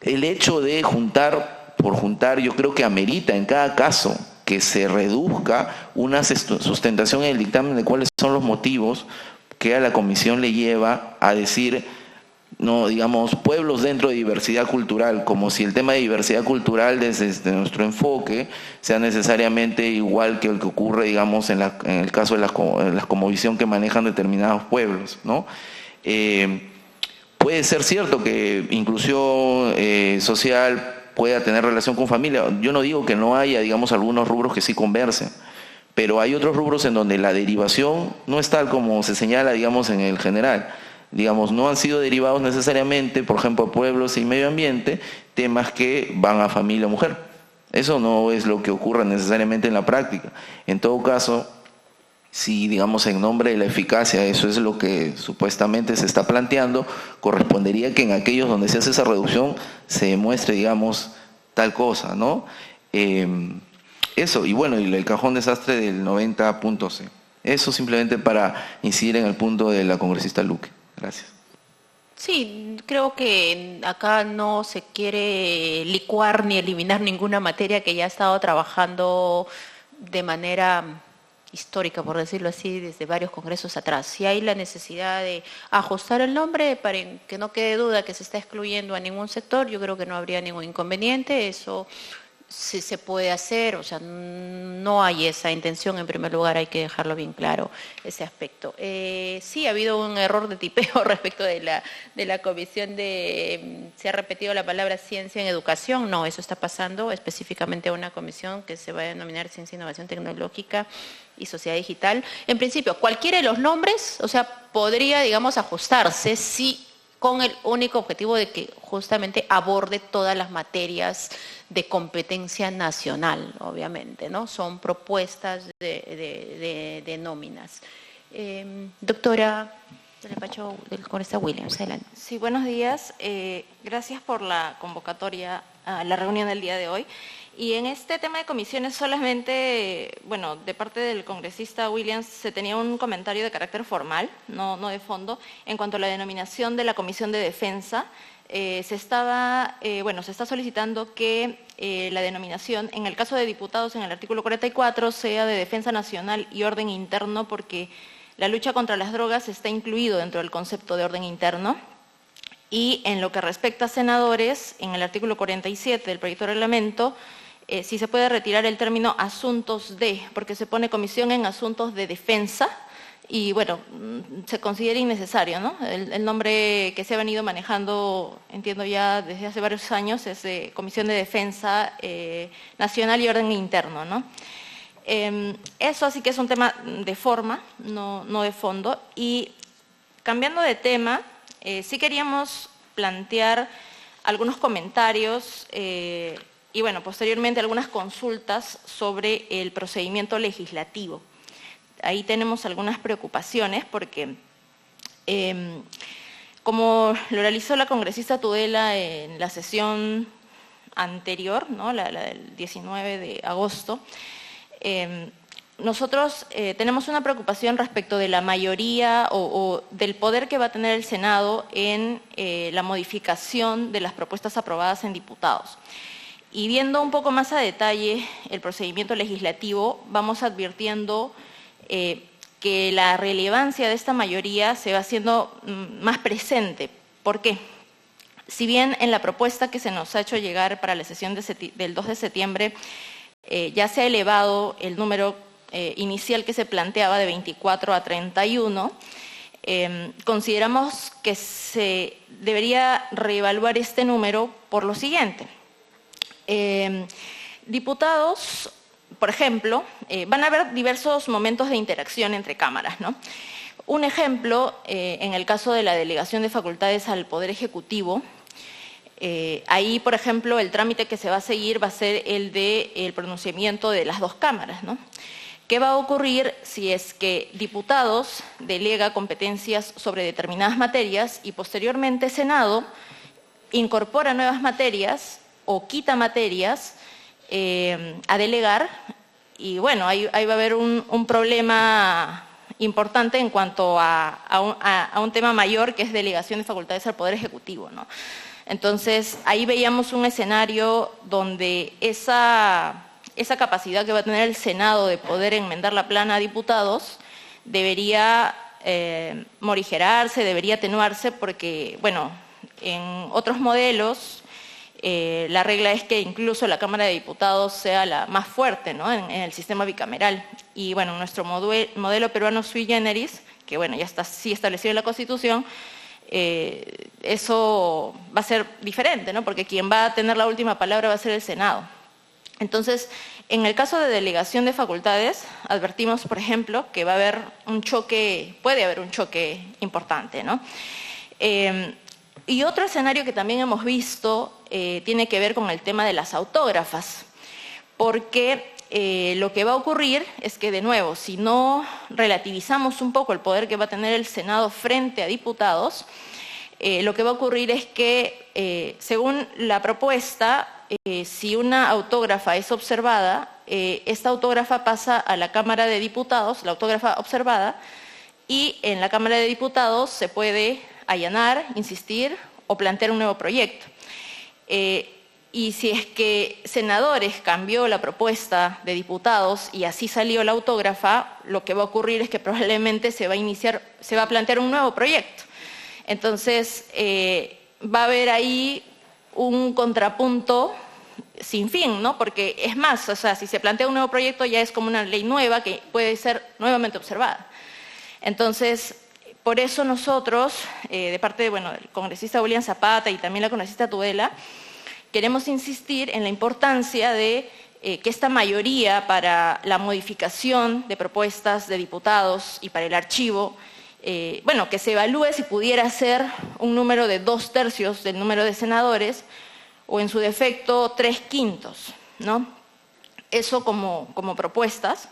el hecho de juntar por juntar, yo creo que amerita en cada caso que se reduzca una sustentación en el dictamen de cuáles son los motivos que a la comisión le lleva a decir, no, digamos, pueblos dentro de diversidad cultural, como si el tema de diversidad cultural desde nuestro enfoque sea necesariamente igual que el que ocurre, digamos, en el caso de la cosmovisión que manejan determinados pueblos, ¿no? Puede ser cierto que inclusión social pueda tener relación con familia. Yo no digo que no haya, digamos, algunos rubros que sí conversen, pero hay otros rubros en donde la derivación no es tal como se señala, digamos, en el general. Digamos, no han sido derivados necesariamente, por ejemplo, pueblos y medio ambiente, temas que van a familia o mujer. Eso no es lo que ocurre necesariamente en la práctica. En todo caso, si, digamos, en nombre de la eficacia, eso es lo que supuestamente se está planteando, correspondería que en aquellos donde se hace esa reducción se demuestre, digamos, tal cosa, ¿no? Eso, y bueno, y el cajón desastre del 90.c. Eso simplemente para incidir en el punto de la congresista Luque. Gracias. Sí, creo que acá no se quiere licuar ni eliminar ninguna materia que ya ha estado trabajando de manera histórica, por decirlo así, desde varios congresos atrás. Si hay la necesidad de ajustar el nombre para que no quede duda que se está excluyendo a ningún sector, yo creo que no habría ningún inconveniente. Eso sí se puede hacer, o sea, no hay esa intención, en primer lugar hay que dejarlo bien claro, ese aspecto. Sí, ha habido un error de tipeo respecto de la comisión se ha repetido la palabra ciencia en educación, no, eso está pasando específicamente a una comisión que se va a denominar Ciencia, Innovación Tecnológica y Sociedad Digital. En principio, cualquiera de los nombres, o sea, podría, digamos, ajustarse si con el único objetivo de que justamente aborde todas las materias de competencia nacional, obviamente, ¿no? Son propuestas de nóminas. Doctora del despacho del congresista Williams, adelante. Sí, buenos días. Gracias por la convocatoria a la reunión del día de hoy. Y en este tema de comisiones solamente, bueno, de parte del congresista Williams se tenía un comentario de carácter formal, no de fondo, en cuanto a la denominación de la Comisión de Defensa. Se está solicitando que la denominación, en el caso de diputados, en el artículo 44, sea de Defensa Nacional y Orden Interno, porque la lucha contra las drogas está incluido dentro del concepto de orden interno. Y en lo que respecta a senadores, en el artículo 47 del proyecto de reglamento, si se puede retirar el término asuntos de, porque se pone comisión en asuntos de defensa, y bueno, se considera innecesario, ¿no? El nombre que se ha venido manejando, entiendo ya desde hace varios años, es de Comisión de Defensa Nacional y Orden Interno, ¿no? Eso así que es un tema de forma, no de fondo. Y cambiando de tema, sí queríamos plantear algunos comentarios y bueno, posteriormente algunas consultas sobre el procedimiento legislativo. Ahí tenemos algunas preocupaciones porque, como lo realizó la congresista Tudela en la sesión anterior, ¿no? la del 19 de agosto, nosotros tenemos una preocupación respecto de la mayoría o del poder que va a tener el Senado en la modificación de las propuestas aprobadas en diputados. Y viendo un poco más a detalle el procedimiento legislativo, vamos advirtiendo que la relevancia de esta mayoría se va haciendo más presente. ¿Por qué? Si bien en la propuesta que se nos ha hecho llegar para la sesión del 2 de septiembre ya se ha elevado el número inicial que se planteaba de 24 a 31, consideramos que se debería reevaluar este número por lo siguiente. Diputados por ejemplo, van a haber diversos momentos de interacción entre cámaras, ¿no? Un ejemplo, en el caso de la delegación de facultades al Poder Ejecutivo, ahí, por ejemplo, el trámite que se va a seguir va a ser el del pronunciamiento de las dos cámaras, ¿no? ¿Qué va a ocurrir si es que diputados delega competencias sobre determinadas materias y posteriormente Senado incorpora nuevas materias o quita materias a delegar? Y bueno, ahí va a haber un problema importante en cuanto a un tema mayor que es delegación de facultades al Poder Ejecutivo, ¿no? Entonces, ahí veíamos un escenario donde esa capacidad que va a tener el Senado de poder enmendar la plana a diputados debería morigerarse, debería atenuarse, porque, bueno, en otros modelos la regla es que incluso la Cámara de Diputados sea la más fuerte, ¿no?, en el sistema bicameral. Y bueno, nuestro modelo peruano sui generis, que bueno, ya está sí establecido en la Constitución, eso va a ser diferente, ¿no?, porque quien va a tener la última palabra va a ser el Senado. Entonces, en el caso de delegación de facultades, advertimos, por ejemplo, que va a haber un choque, puede haber un choque importante, ¿no? Y otro escenario que también hemos visto tiene que ver con el tema de las autógrafas, porque lo que va a ocurrir es que, de nuevo, si no relativizamos un poco el poder que va a tener el Senado frente a diputados, lo que va a ocurrir es que, según la propuesta, si una autógrafa es observada, esta autógrafa pasa a la Cámara de Diputados, la autógrafa observada, y en la Cámara de Diputados se puede allanar, insistir o plantear un nuevo proyecto. Y si es que senadores cambió la propuesta de diputados y así salió la autógrafa, lo que va a ocurrir es que probablemente se va a plantear un nuevo proyecto. Entonces, va a haber ahí un contrapunto sin fin, ¿no? Porque es más, o sea, si se plantea un nuevo proyecto ya es como una ley nueva que puede ser nuevamente observada. Entonces, por eso nosotros, de parte de, bueno, del congresista William Zapata y también la congresista Tudela, queremos insistir en la importancia de que esta mayoría para la modificación de propuestas de diputados y para el archivo, bueno, que se evalúe si pudiera ser un número de 2/3 del número de senadores o en su defecto 3/5, ¿no? Eso como propuestas,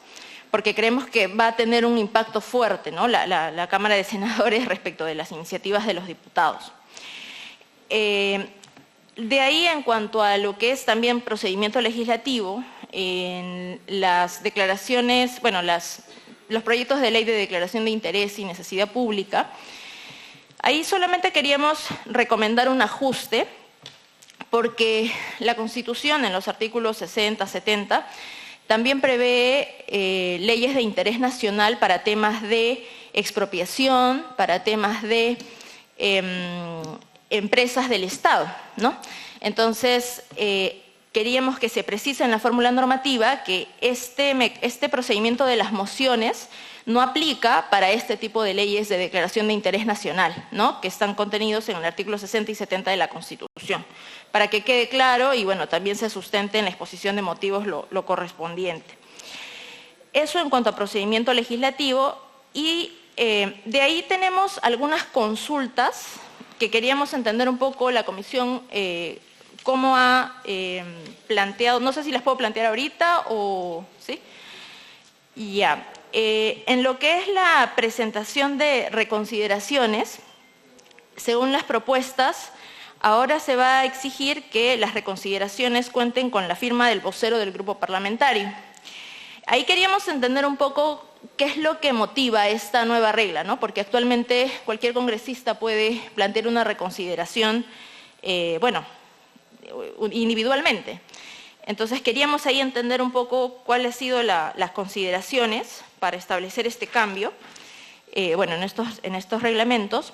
porque creemos que va a tener un impacto fuerte, ¿no?, la Cámara de Senadores respecto de las iniciativas de los diputados. De ahí, en cuanto a lo que es también procedimiento legislativo, en las declaraciones, bueno, los proyectos de ley de declaración de interés y necesidad pública, ahí solamente queríamos recomendar un ajuste, porque la Constitución en los artículos 60, 70, también prevé leyes de interés nacional para temas de expropiación, para temas de empresas del Estado, ¿no? Entonces, queríamos que se precise en la fórmula normativa que este procedimiento de las mociones no aplica para este tipo de leyes de declaración de interés nacional, ¿no?, que están contenidos en el artículo 60 y 70 de la Constitución, para que quede claro y, bueno, también se sustente en la exposición de motivos lo correspondiente. Eso en cuanto a procedimiento legislativo, y de ahí tenemos algunas consultas que queríamos entender un poco la comisión cómo ha planteado, no sé si las puedo plantear ahorita o sí. Ya. En lo que es la presentación de reconsideraciones, según las propuestas, ahora se va a exigir que las reconsideraciones cuenten con la firma del vocero del grupo parlamentario. Ahí queríamos entender un poco qué es lo que motiva esta nueva regla, ¿no?, porque actualmente cualquier congresista puede plantear una reconsideración, bueno, individualmente. Entonces queríamos ahí entender un poco cuáles han sido las consideraciones para establecer este cambio, bueno, en estos reglamentos.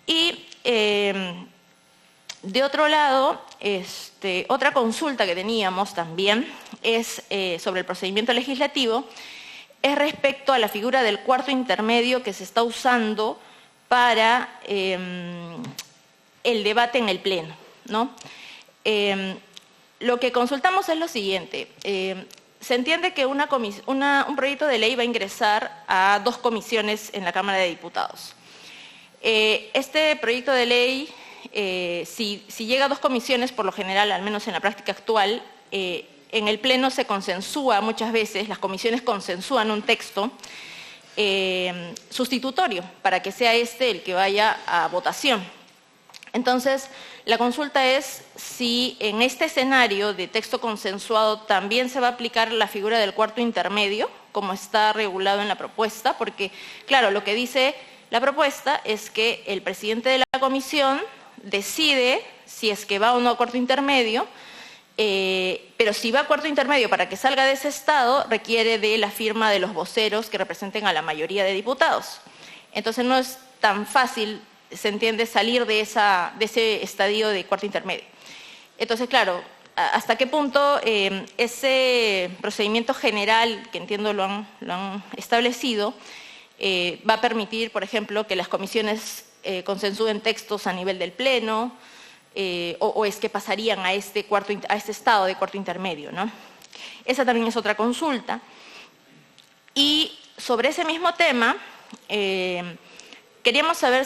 Y de otro lado, otra consulta que teníamos también es sobre el procedimiento legislativo, es respecto a la figura del cuarto intermedio que se está usando para el debate en el Pleno, ¿no? Lo que consultamos es lo siguiente. se entiende que un proyecto de ley va a ingresar a 2 comisiones en la Cámara de Diputados. Este proyecto de ley, si llega a 2 comisiones, por lo general, al menos en la práctica actual, en el Pleno se consensúa muchas veces, las comisiones consensúan un texto sustitutorio para que sea este el que vaya a votación. Entonces, la consulta es si en este escenario de texto consensuado también se va a aplicar la figura del cuarto intermedio, como está regulado en la propuesta, porque, claro, lo que dice la propuesta es que el presidente de la comisión decide si es que va o no a cuarto intermedio, pero si va a cuarto intermedio para que salga de ese estado, requiere de la firma de los voceros que representen a la mayoría de diputados. Entonces no es tan fácil, se entiende, salir de ese estadio de cuarto intermedio. Entonces, claro, ¿hasta qué punto ese procedimiento general, que entiendo lo han establecido, va a permitir, por ejemplo, que las comisiones consensúen textos a nivel del Pleno, o es que pasarían a este estado de cuarto intermedio, ¿no? Esa también es otra consulta. Y sobre ese mismo tema, queríamos saber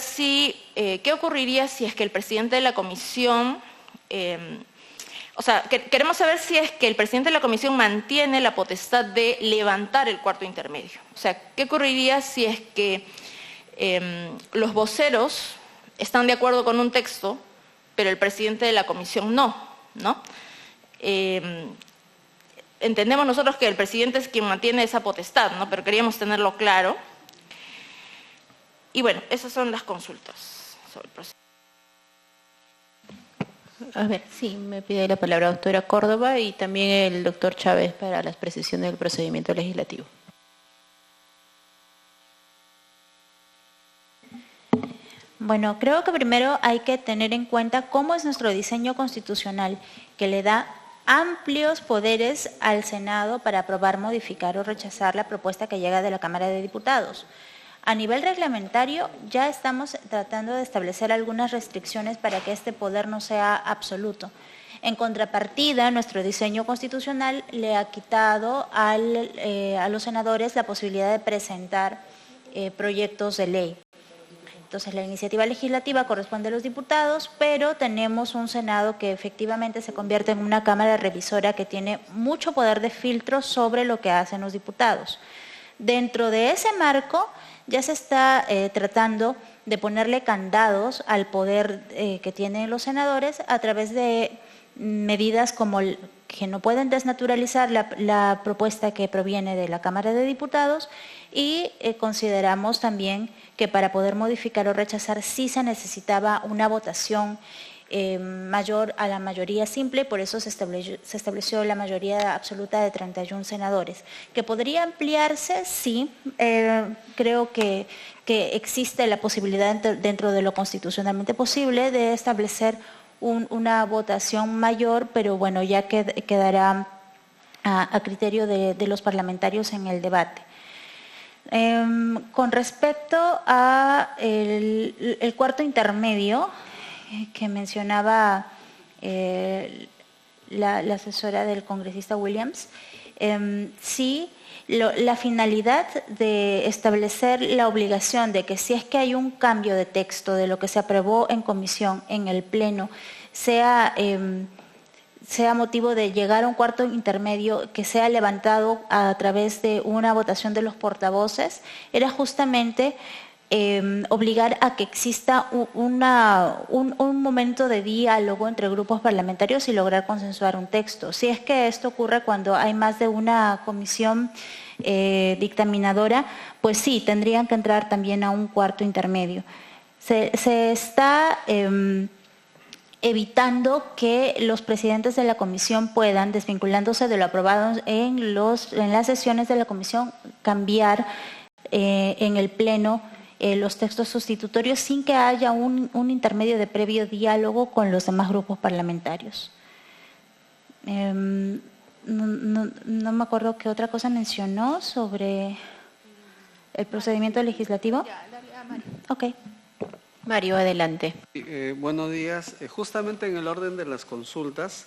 qué ocurriría si es que el presidente de la comisión, queremos saber si es que el presidente de la comisión mantiene la potestad de levantar el cuarto intermedio. O sea, ¿qué ocurriría si es que los voceros están de acuerdo con un texto, pero el presidente de la comisión no? Entendemos nosotros que el presidente es quien mantiene esa potestad, ¿no? Pero queríamos tenerlo claro. Y bueno, esas son las consultas sobre el procedimiento. A ver, sí, me pide la palabra la doctora Córdoba y también el doctor Chávez para las precisiones del procedimiento legislativo. Bueno, creo que primero hay que tener en cuenta cómo es nuestro diseño constitucional, que le da amplios poderes al Senado para aprobar, modificar o rechazar la propuesta que llega de la Cámara de Diputados. A nivel reglamentario, ya estamos tratando de establecer algunas restricciones para que este poder no sea absoluto. En contrapartida, nuestro diseño constitucional le ha quitado a los senadores la posibilidad de presentar proyectos de ley. Entonces, la iniciativa legislativa corresponde a los diputados, pero tenemos un Senado que efectivamente se convierte en una Cámara revisora que tiene mucho poder de filtro sobre lo que hacen los diputados. Dentro de ese marco, ya se está tratando de ponerle candados al poder que tienen los senadores a través de medidas como que no pueden desnaturalizar la propuesta que proviene de la Cámara de Diputados y consideramos también que para poder modificar o rechazar sí se necesitaba una votación mayor a la mayoría simple, por eso se estableció la mayoría absoluta de 31 senadores. ¿Que podría ampliarse? Sí, creo que existe la posibilidad dentro de lo constitucionalmente posible de establecer una votación mayor, pero bueno, ya quedará a criterio de los parlamentarios en el debate. Con respecto a el cuarto intermedio que mencionaba la asesora del congresista Williams, sí, la finalidad de establecer la obligación de que si es que hay un cambio de texto de lo que se aprobó en comisión, en el Pleno, sea motivo de llegar a un cuarto intermedio que sea levantado a través de una votación de los portavoces, era justamente obligar a que exista un momento de diálogo entre grupos parlamentarios y lograr consensuar un texto. Si es que esto ocurre cuando hay más de una comisión dictaminadora, pues sí, tendrían que entrar también a un cuarto intermedio. Se está evitando que los presidentes de la comisión puedan, desvinculándose de lo aprobado en las sesiones de la comisión, cambiar en el Pleno los textos sustitutorios sin que haya un intermedio de previo diálogo con los demás grupos parlamentarios. No me acuerdo qué otra cosa mencionó sobre el procedimiento legislativo. Ya, dale a Mario. Ok. Mario, adelante. Buenos días. Justamente en el orden de las consultas,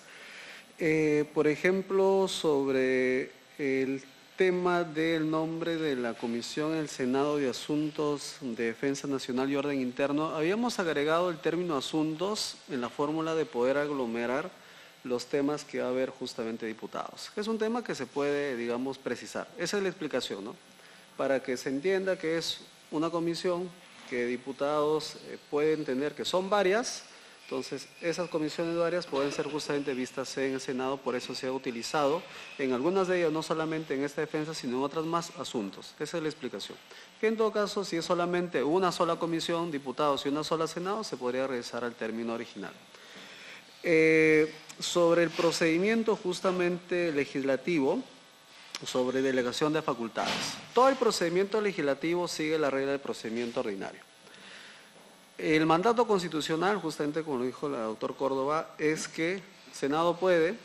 por ejemplo, sobre el tema del nombre de la comisión en el Senado de Asuntos de Defensa Nacional y Orden Interno, habíamos agregado el término asuntos en la fórmula de poder aglomerar los temas que va a haber justamente diputados. Es un tema que se puede, digamos, precisar. Esa es la explicación, ¿no? Para que se entienda que es una comisión que diputados pueden tener, que son varias. Entonces, esas comisiones varias pueden ser justamente vistas en el Senado, por eso se ha utilizado en algunas de ellas, no solamente en esta defensa, sino en otras más asuntos. Esa es la explicación. Que en todo caso, si es solamente una sola comisión, diputados y una sola Senado, se podría regresar al término original. Sobre el procedimiento justamente legislativo, sobre delegación de facultades. Todo el procedimiento legislativo sigue la regla del procedimiento ordinario. El mandato constitucional, justamente como lo dijo el doctor Córdoba, es que el Senado puede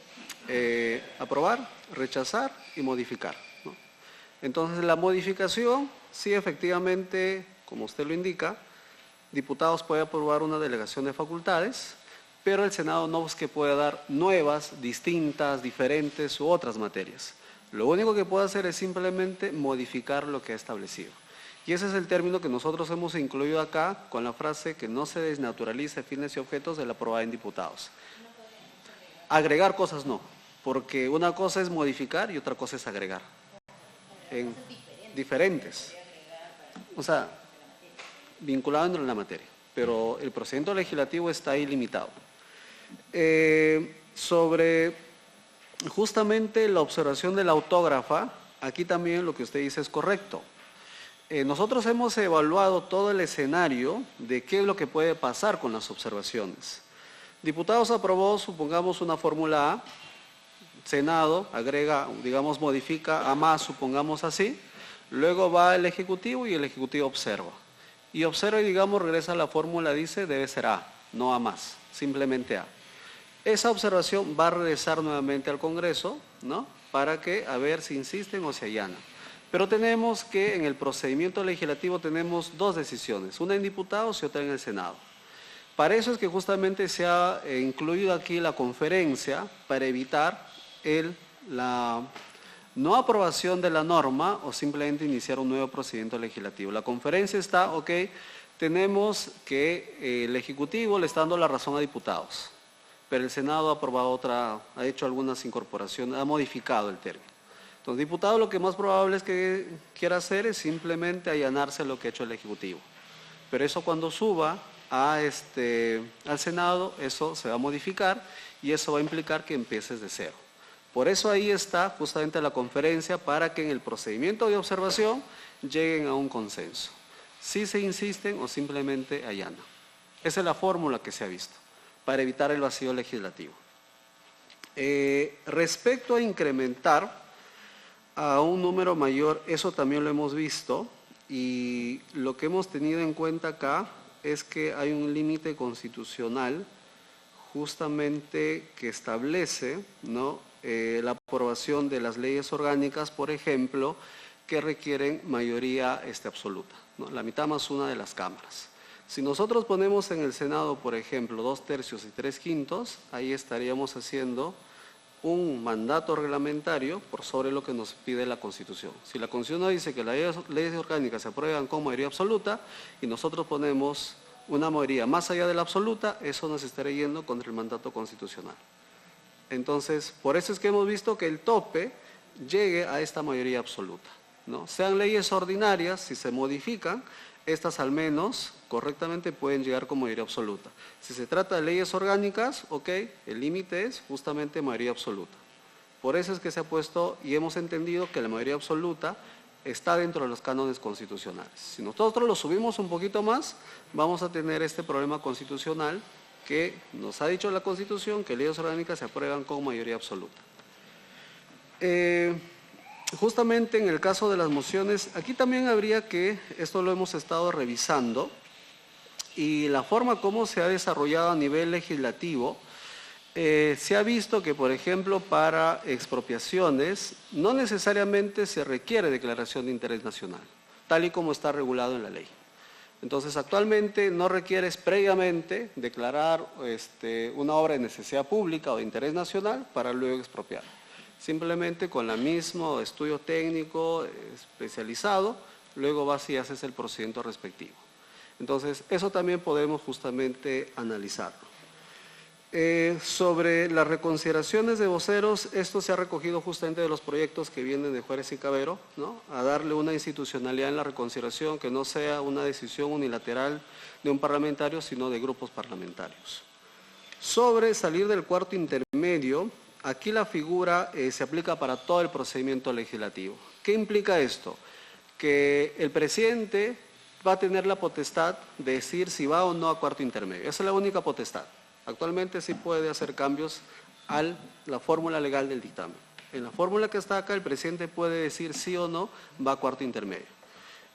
aprobar, rechazar y modificar, ¿no? Entonces, la modificación, sí, efectivamente, como usted lo indica, diputados pueden aprobar una delegación de facultades, pero el Senado no es que pueda dar nuevas, distintas, diferentes u otras materias. Lo único que puede hacer es simplemente modificar lo que ha establecido. Y ese es el término que nosotros hemos incluido acá con la frase que no se desnaturalice fines y objetos de la aprobada en diputados. Agregar cosas no, porque una cosa es modificar y otra cosa es agregar. En diferentes. O sea, vinculado dentro de la materia, pero el procedimiento legislativo está ahí limitado. Sobre justamente la observación de la autógrafa, aquí también lo que usted dice es correcto. Nosotros hemos evaluado todo el escenario de qué es lo que puede pasar con las observaciones. Diputados aprobó, supongamos, una fórmula A, Senado agrega, digamos, modifica a más, supongamos así, luego va el Ejecutivo y el Ejecutivo observa. Y observa y, digamos, regresa a la fórmula, dice, debe ser A, no A más, simplemente A. Esa observación va a regresar nuevamente al Congreso, ¿no? Para que, a ver si insisten o se allana. Pero tenemos que en el procedimiento legislativo tenemos dos decisiones, una en diputados y otra en el Senado. Para eso es que justamente se ha incluido aquí la conferencia para evitar la no aprobación de la norma o simplemente iniciar un nuevo procedimiento legislativo. La conferencia está, ok, tenemos que el Ejecutivo le está dando la razón a diputados, pero el Senado ha aprobado otra, ha hecho algunas incorporaciones, ha modificado el término. Entonces, diputado lo que más probable es que quiera hacer es simplemente allanarse a lo que ha hecho el Ejecutivo. Pero eso cuando suba al Senado, eso se va a modificar y eso va a implicar que empieces de cero. Por eso ahí está justamente la conferencia para que en el procedimiento de observación lleguen a un consenso. Si se insisten o simplemente allanan. Esa es la fórmula que se ha visto para evitar el vacío legislativo. Respecto a incrementar a un número mayor, eso también lo hemos visto y lo que hemos tenido en cuenta acá es que hay un límite constitucional justamente que establece, ¿no?, la aprobación de las leyes orgánicas, por ejemplo, que requieren mayoría absoluta, ¿no?, la mitad más una de las cámaras. Si nosotros ponemos en el Senado, por ejemplo, 2/3 y 3/5, ahí estaríamos haciendo un mandato reglamentario por sobre lo que nos pide la Constitución. Si la Constitución nos dice que las leyes orgánicas se aprueban con mayoría absoluta y nosotros ponemos una mayoría más allá de la absoluta, eso nos estaría yendo contra el mandato constitucional. Entonces, por eso es que hemos visto que el tope llegue a esta mayoría absoluta, ¿no? Sean leyes ordinarias, si se modifican, estas al menos correctamente pueden llegar con mayoría absoluta. Si se trata de leyes orgánicas, ok, el límite es justamente mayoría absoluta. Por eso es que se ha puesto y hemos entendido que la mayoría absoluta está dentro de los cánones constitucionales. Si nosotros lo subimos un poquito más, vamos a tener este problema constitucional que nos ha dicho la Constitución que leyes orgánicas se aprueban con mayoría absoluta. Justamente en el caso de las mociones, aquí también habría que, esto lo hemos estado revisando, y la forma como se ha desarrollado a nivel legislativo, se ha visto que, por ejemplo, para expropiaciones no necesariamente se requiere declaración de interés nacional, tal y como está regulado en la ley. Entonces, actualmente no requieres previamente declarar una obra de necesidad pública o de interés nacional para luego expropiar. Simplemente con el mismo estudio técnico especializado, luego vas y haces el procedimiento respectivo. Entonces, eso también podemos justamente analizarlo. Sobre las reconsideraciones de voceros, esto se ha recogido justamente de los proyectos que vienen de Juárez y Cabero, ¿no? A darle una institucionalidad en la reconsideración que no sea una decisión unilateral de un parlamentario, sino de grupos parlamentarios. Sobre salir del cuarto intermedio, aquí la figura se aplica para todo el procedimiento legislativo. ¿Qué implica esto? Que el presidente va a tener la potestad de decir si va o no a cuarto intermedio. Esa es la única potestad. Actualmente sí puede hacer cambios a la fórmula legal del dictamen. En la fórmula que está acá, el presidente puede decir sí o no va a cuarto intermedio.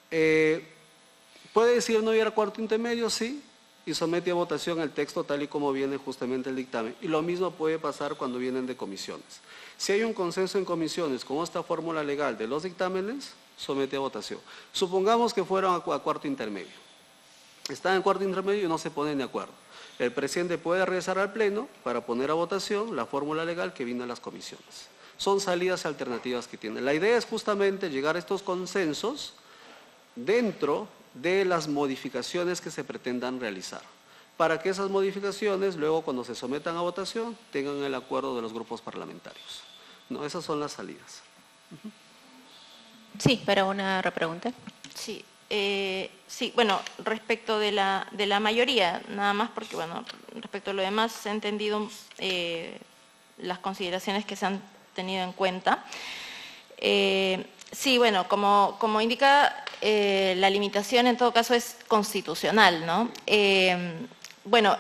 Puede decir no ir a cuarto intermedio, sí, y somete a votación el texto tal y como viene justamente el dictamen. Y lo mismo puede pasar cuando vienen de comisiones. Si hay un consenso en comisiones con esta fórmula legal de los dictámenes, somete a votación. Supongamos que fueron a cuarto intermedio. Están en cuarto intermedio y no se ponen de acuerdo. El presidente puede regresar al Pleno para poner a votación la fórmula legal que viene a las comisiones. Son salidas alternativas que tienen. La idea es justamente llegar a estos consensos dentro de las modificaciones que se pretendan realizar, para que esas modificaciones luego cuando se sometan a votación tengan el acuerdo de los grupos parlamentarios. No, esas son las salidas. Sí, para una repregunta. Sí. Sí, bueno, respecto de la mayoría, nada más porque, bueno, respecto a lo demás se han entendido las consideraciones que se han tenido en cuenta. Sí, bueno, como indica, la limitación en todo caso es constitucional, ¿no? Bueno,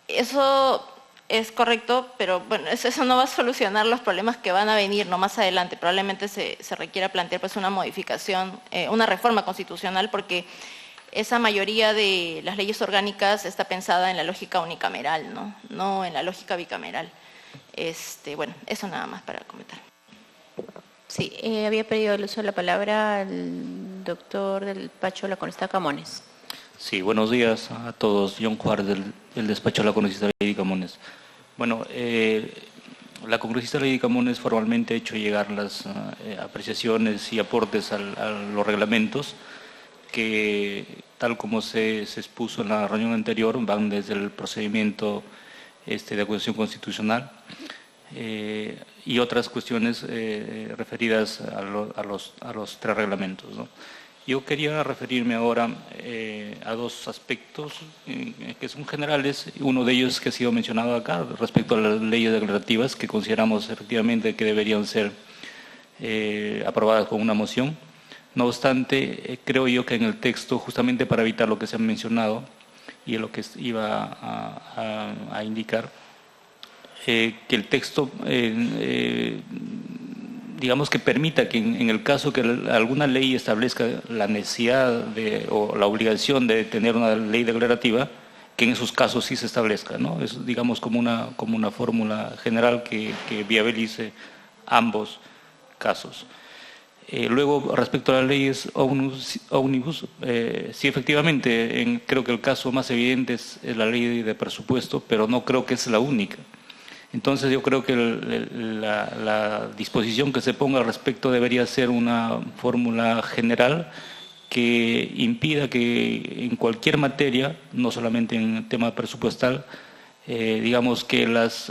eso es correcto, pero bueno, eso no va a solucionar los problemas que van a venir, ¿no? Más adelante. Probablemente se requiera plantear pues una modificación, una reforma constitucional, porque esa mayoría de las leyes orgánicas está pensada en la lógica unicameral, ¿no? No en la lógica bicameral. Bueno, eso nada más para comentar. Sí, había pedido el uso de la palabra el doctor del despacho de la congresista Camones. Sí, buenos días a todos. John Juárez del despacho de la congresista Lady Camones. Bueno, la congresista Lady Camones formalmente ha hecho llegar las apreciaciones y aportes a los reglamentos que, tal como se expuso en la reunión anterior, van desde el procedimiento de acusación constitucional y otras cuestiones referidas a los tres reglamentos, ¿no? Yo quería referirme ahora a dos aspectos que son generales. Uno de ellos que ha sido mencionado acá respecto a las leyes declarativas que consideramos efectivamente que deberían ser aprobadas con una moción. No obstante, creo yo que en el texto, justamente para evitar lo que se ha mencionado y en lo que iba a indicar, que el texto digamos que permita que en el caso que alguna ley establezca la necesidad o la obligación de tener una ley declarativa, que en esos casos sí se establezca, ¿no? Es, digamos, como una fórmula general que viabilice ambos casos. Luego, respecto a las leyes ómnibus, sí, efectivamente, creo que el caso más evidente es la ley de presupuesto, pero no creo que es la única. Entonces yo creo que la disposición que se ponga al respecto debería ser una fórmula general que impida que en cualquier materia, no solamente en el tema presupuestal, digamos que las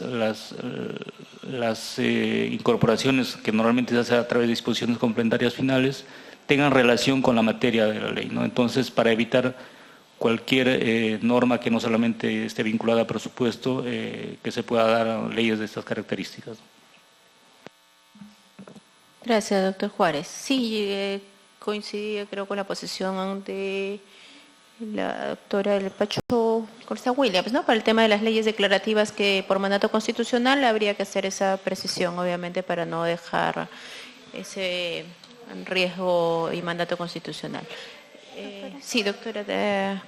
incorporaciones que normalmente se hacen a través de disposiciones complementarias finales tengan relación con la materia de la ley, ¿no? Entonces, para evitar cualquier norma que no solamente esté vinculada a presupuesto, que se pueda dar a leyes de estas características. Gracias, doctor Juárez. Sí, coincidía creo con la posición de la doctora del despacho Corsa Williams, ¿no? Para el tema de las leyes declarativas que por mandato constitucional habría que hacer esa precisión, obviamente, para no dejar ese riesgo y mandato constitucional. Sí, doctora.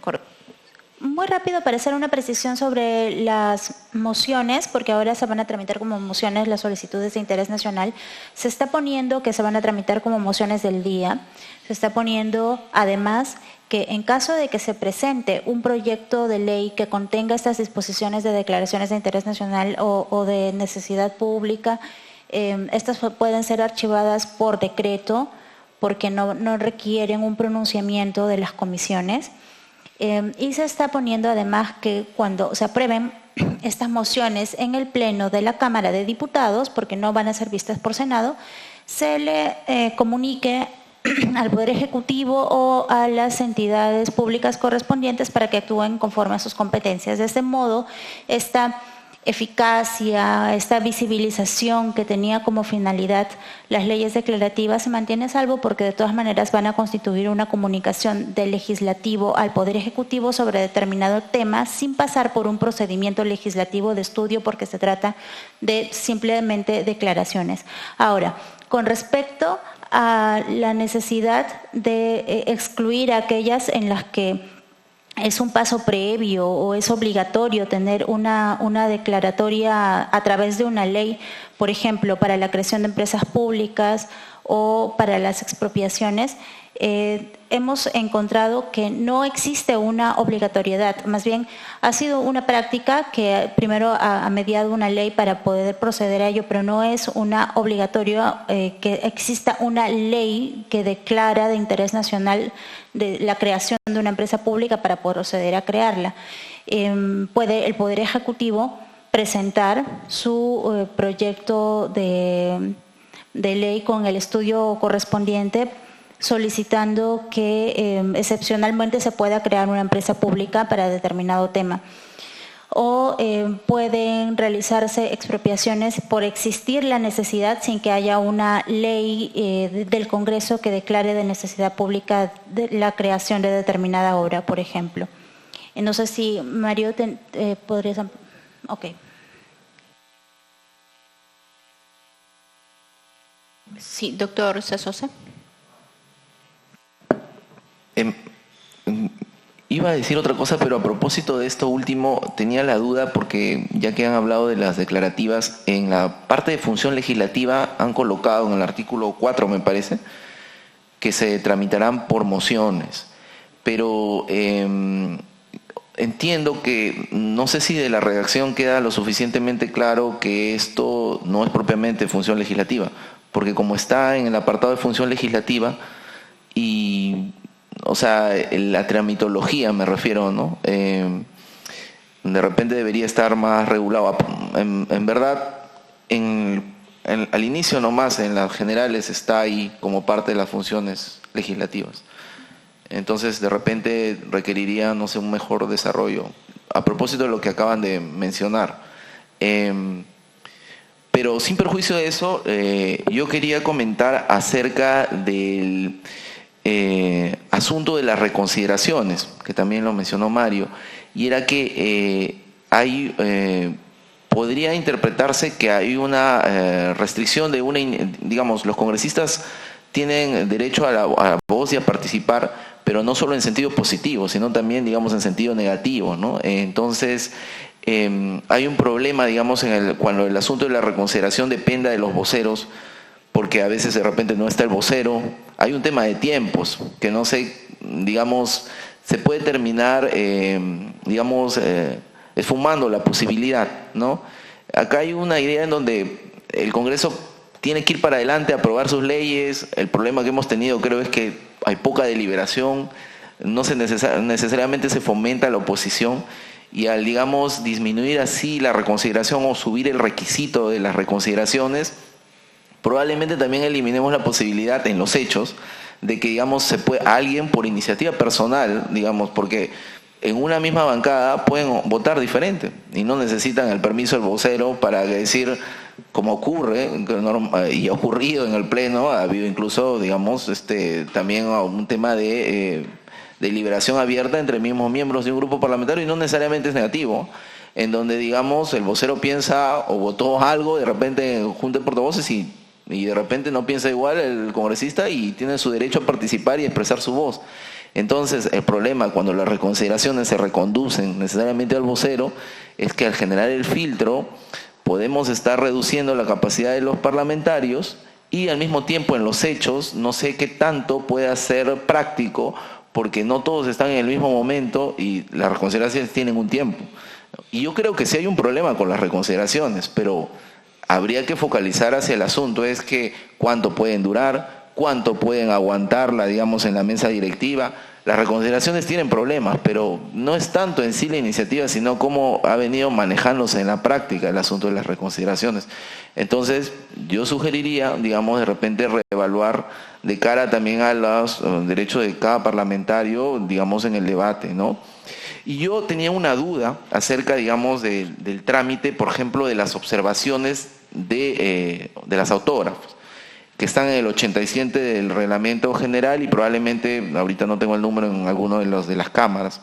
Muy rápido para hacer una precisión sobre las mociones, porque ahora se van a tramitar como mociones las solicitudes de interés nacional. Se está poniendo que se van a tramitar como mociones del día. Se está poniendo, además, que en caso de que se presente un proyecto de ley que contenga estas disposiciones de declaraciones de interés nacional o de necesidad pública, estas pueden ser archivadas por decreto porque no requieren un pronunciamiento de las comisiones. Y se está poniendo además que cuando se aprueben estas mociones en el Pleno de la Cámara de Diputados, porque no van a ser vistas por Senado, se le comunique al Poder Ejecutivo o a las entidades públicas correspondientes para que actúen conforme a sus competencias. De este modo, esta eficacia, esta visibilización que tenía como finalidad las leyes declarativas se mantiene a salvo, porque de todas maneras van a constituir una comunicación del legislativo al Poder Ejecutivo sobre determinado tema sin pasar por un procedimiento legislativo de estudio, porque se trata de simplemente declaraciones. Ahora, con respecto a la necesidad de excluir a aquellas en las que es un paso previo o es obligatorio tener una declaratoria a través de una ley, por ejemplo, para la creación de empresas públicas o para las expropiaciones, hemos encontrado que no existe una obligatoriedad. Más bien, ha sido una práctica que primero ha mediado una ley para poder proceder a ello, pero no es una obligatoria que exista una ley que declara de interés nacional de la creación de una empresa pública para proceder a crearla. Puede el Poder Ejecutivo presentar su proyecto de ley con el estudio correspondiente, solicitando que excepcionalmente se pueda crear una empresa pública para determinado tema. O pueden realizarse expropiaciones por existir la necesidad sin que haya una ley del Congreso que declare de necesidad pública de la creación de determinada obra, por ejemplo. No sé si Mario podrías... Ok. Sí, doctor Sasosa. Iba a decir otra cosa, pero a propósito de esto último, tenía la duda porque ya que han hablado de las declarativas, en la parte de función legislativa han colocado en el artículo 4, me parece, que se tramitarán por mociones. Pero entiendo que, no sé si de la redacción queda lo suficientemente claro que esto no es propiamente función legislativa, porque como está en el apartado de función legislativa y... O sea, la tramitología me refiero, ¿no? De repente debería estar más regulado. En verdad, al inicio nomás, en las generales, está ahí como parte de las funciones legislativas. Entonces, de repente requeriría, no sé, un mejor desarrollo. A propósito de lo que acaban de mencionar. Pero sin perjuicio de eso, yo quería comentar acerca del... asunto de las reconsideraciones, que también lo mencionó Mario, y era que podría interpretarse que hay una restricción de digamos, los congresistas tienen derecho a la voz y a participar, pero no solo en sentido positivo, sino también, digamos, en sentido negativo, ¿no? Entonces, hay un problema, digamos, cuando el asunto de la reconsideración dependa de los voceros, porque a veces de repente no está el vocero. Hay un tema de tiempos, que no sé, digamos, se puede terminar, digamos, esfumando la posibilidad, ¿no? Acá hay una idea en donde el Congreso tiene que ir para adelante a aprobar sus leyes. El problema que hemos tenido, creo, es que hay poca deliberación, no se necesariamente se fomenta la oposición, y al, digamos, disminuir así la reconsideración o subir el requisito de las reconsideraciones, probablemente también eliminemos la posibilidad en los hechos de que, digamos, alguien por iniciativa personal, digamos, porque en una misma bancada pueden votar diferente y no necesitan el permiso del vocero para decir, como ocurre y ha ocurrido en el Pleno, ha habido incluso, digamos, también un tema de deliberación abierta entre mismos miembros de un grupo parlamentario, y no necesariamente es negativo, en donde, digamos, el vocero piensa o votó algo, de repente junta de portavoces y de repente no piensa igual el congresista y tiene su derecho a participar y expresar su voz. Entonces, el problema cuando las reconsideraciones se reconducen necesariamente al vocero es que al generar el filtro podemos estar reduciendo la capacidad de los parlamentarios, y al mismo tiempo en los hechos no sé qué tanto pueda ser práctico, porque no todos están en el mismo momento y las reconsideraciones tienen un tiempo. Y yo creo que sí hay un problema con las reconsideraciones, pero habría que focalizar hacia el asunto, es que cuánto pueden durar, cuánto pueden aguantarla, digamos, en la mesa directiva. Las reconsideraciones tienen problemas, pero no es tanto en sí la iniciativa, sino cómo ha venido manejándose en la práctica el asunto de las reconsideraciones. Entonces, yo sugeriría, digamos, de repente reevaluar de cara también a los derechos de cada parlamentario, digamos, en el debate, ¿no? Y yo tenía una duda acerca, digamos, del trámite, por ejemplo, de las observaciones de las autógrafos, que están en el 87 del reglamento general y probablemente, ahorita no tengo el número en alguno de las cámaras,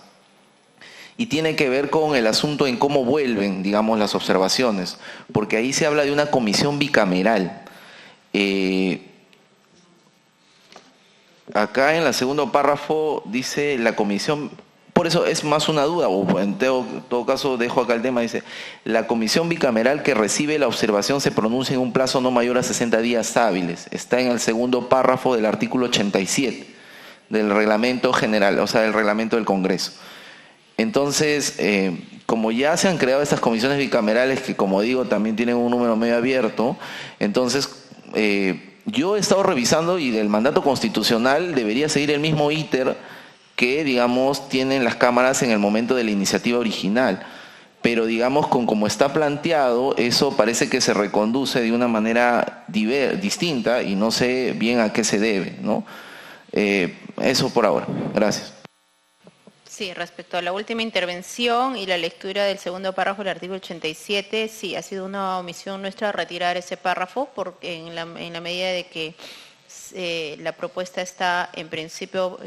y tiene que ver con el asunto en cómo vuelven, digamos, las observaciones, porque ahí se habla de una comisión bicameral. Acá en el segundo párrafo dice la comisión, por eso es más una duda, o en todo caso dejo acá el tema, dice, la comisión bicameral que recibe la observación se pronuncia en un plazo no mayor a 60 días hábiles. Está en el segundo párrafo del artículo 87 del reglamento general, o sea, del reglamento del Congreso. Entonces, como ya se han creado estas comisiones bicamerales que, como digo, también tienen un número medio abierto, entonces yo he estado revisando y del mandato constitucional debería seguir el mismo íter que, digamos, tienen las cámaras en el momento de la iniciativa original. Pero, digamos, con como está planteado, eso parece que se reconduce de una manera distinta y no sé bien a qué se debe, ¿no? Eso por ahora. Gracias. Sí, respecto a la última intervención y la lectura del segundo párrafo del artículo 87, sí, ha sido una omisión nuestra retirar ese párrafo porque en la medida de que la propuesta está en principio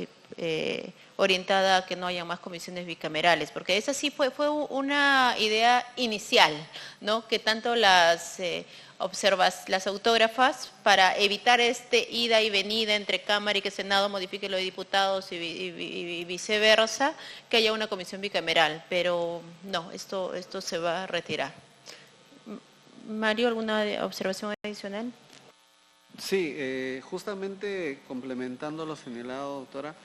orientada a que no haya más comisiones bicamerales, porque esa sí fue una idea inicial, ¿no? Que tanto las autógrafas, para evitar ida y venida entre Cámara y que Senado modifique lo de diputados y viceversa, que haya una comisión bicameral, pero no, esto se va a retirar. Mario, ¿alguna observación adicional? Sí, justamente complementando lo señalado, doctora,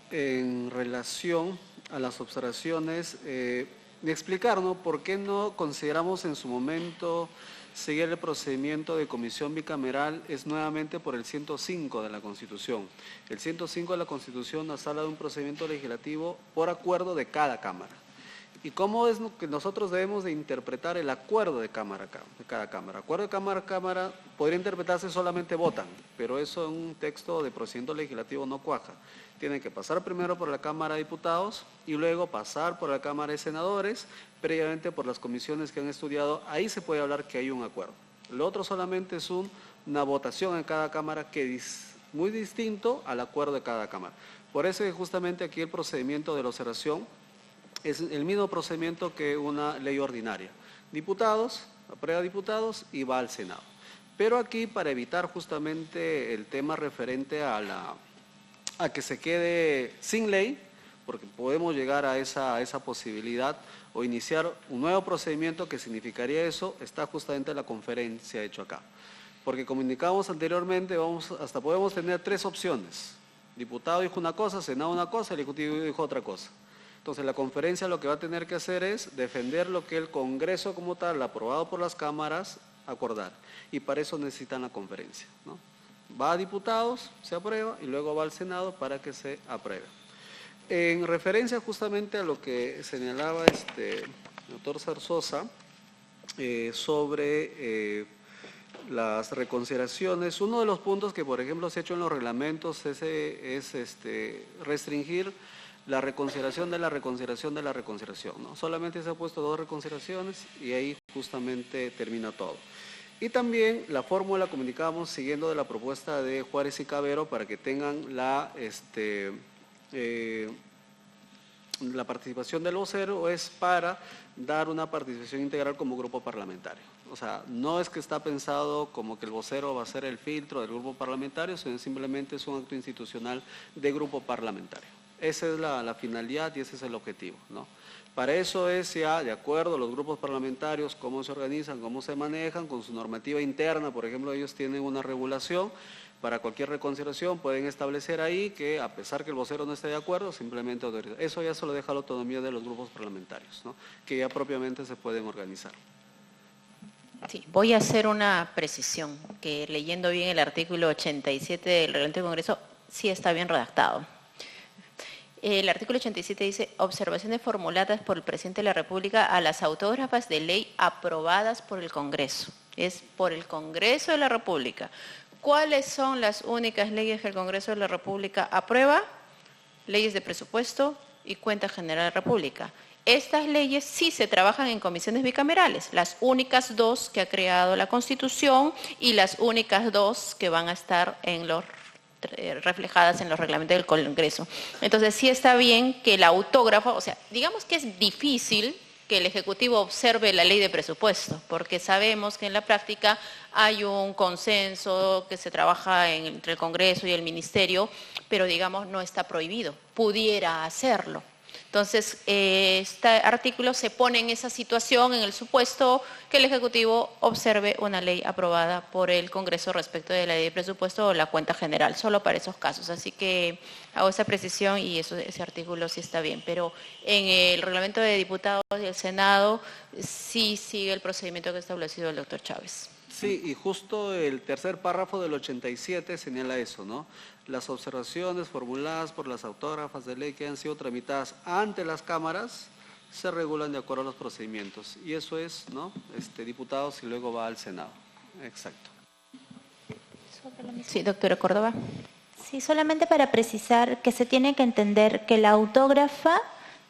en relación a las observaciones, de explicar, ¿no?, por qué no consideramos en su momento seguir el procedimiento de comisión bicameral es nuevamente por el 105 de la Constitución. El 105 de la Constitución nos habla de un procedimiento legislativo por acuerdo de cada Cámara. ¿Y cómo es que nosotros debemos de interpretar el acuerdo de cada Cámara? Acuerdo de Cámara podría interpretarse solamente votan, pero eso en un texto de procedimiento legislativo no cuaja. Tiene que pasar primero por la Cámara de Diputados y luego pasar por la Cámara de Senadores, previamente por las comisiones que han estudiado. Ahí se puede hablar que hay un acuerdo. Lo otro solamente es una votación en cada Cámara que es muy distinto al acuerdo de cada Cámara. Por eso es justamente aquí el procedimiento de la observación es el mismo procedimiento que una ley ordinaria. Diputados, aprueba diputados y va al Senado. Pero aquí, para evitar justamente el tema referente a que se quede sin ley, porque podemos llegar a esa posibilidad o iniciar un nuevo procedimiento que significaría eso, está justamente la conferencia hecho acá. Porque como indicamos anteriormente, hasta podemos tener 3 opciones. Diputado dijo una cosa, Senado una cosa, el Ejecutivo dijo otra cosa. Entonces la conferencia lo que va a tener que hacer es defender lo que el Congreso como tal, aprobado por las cámaras, acordar. Y para eso necesitan la conferencia, ¿no? Va a diputados, se aprueba, y luego va al Senado para que se apruebe. En referencia justamente a lo que señalaba el doctor Zarzosa sobre las reconsideraciones, uno de los puntos que, por ejemplo, se ha hecho en los reglamentos es restringir la reconsideración de la reconsideración de la reconsideración, ¿no? Solamente se ha puesto 2 reconsideraciones y ahí justamente termina todo. Y también la fórmula, como indicábamos, siguiendo de la propuesta de Juárez y Cabero, para que tengan la participación del vocero, es para dar una participación integral como grupo parlamentario. O sea, no es que está pensado como que el vocero va a ser el filtro del grupo parlamentario, sino simplemente es un acto institucional de grupo parlamentario. Esa es la finalidad y ese es el objetivo, ¿no? Para eso es ya, de acuerdo a los grupos parlamentarios, cómo se organizan, cómo se manejan, con su normativa interna. Por ejemplo, ellos tienen una regulación para cualquier reconsideración, pueden establecer ahí que, a pesar que el vocero no esté de acuerdo, simplemente autoriza. Eso ya se lo deja la autonomía de los grupos parlamentarios, ¿no?, que ya propiamente se pueden organizar. Sí, voy a hacer una precisión, que leyendo bien el artículo 87 del Reglamento del Congreso, sí está bien redactado. El artículo 87 dice, observaciones formuladas por el Presidente de la República a las autógrafas de ley aprobadas por el Congreso. Es por el Congreso de la República. ¿Cuáles son las únicas leyes que el Congreso de la República aprueba? Leyes de presupuesto y cuenta general de la República. Estas leyes sí se trabajan en comisiones bicamerales, las únicas dos que ha creado la Constitución y las únicas dos que van a estar reflejadas en los reglamentos del Congreso. Entonces sí está bien que el autógrafo, o sea, digamos que es difícil que el Ejecutivo observe la ley de presupuesto, porque sabemos que en la práctica hay un consenso que se trabaja entre el Congreso y el Ministerio, pero digamos no está prohibido, pudiera hacerlo. Entonces, este artículo se pone en esa situación, en el supuesto que el Ejecutivo observe una ley aprobada por el Congreso respecto de la ley de presupuesto o la cuenta general, solo para esos casos. Así que hago esa precisión y ese artículo sí está bien. Pero en el reglamento de diputados y el Senado sí sigue el procedimiento que ha establecido el doctor Chávez. Sí, y justo el tercer párrafo del 87 señala eso, ¿no? Las observaciones formuladas por las autógrafas de ley que han sido tramitadas ante las cámaras se regulan de acuerdo a los procedimientos. Y eso es, ¿no? Diputados y luego va al Senado. Exacto. Sí, doctora Córdoba. Sí, solamente para precisar que se tiene que entender que la autógrafa,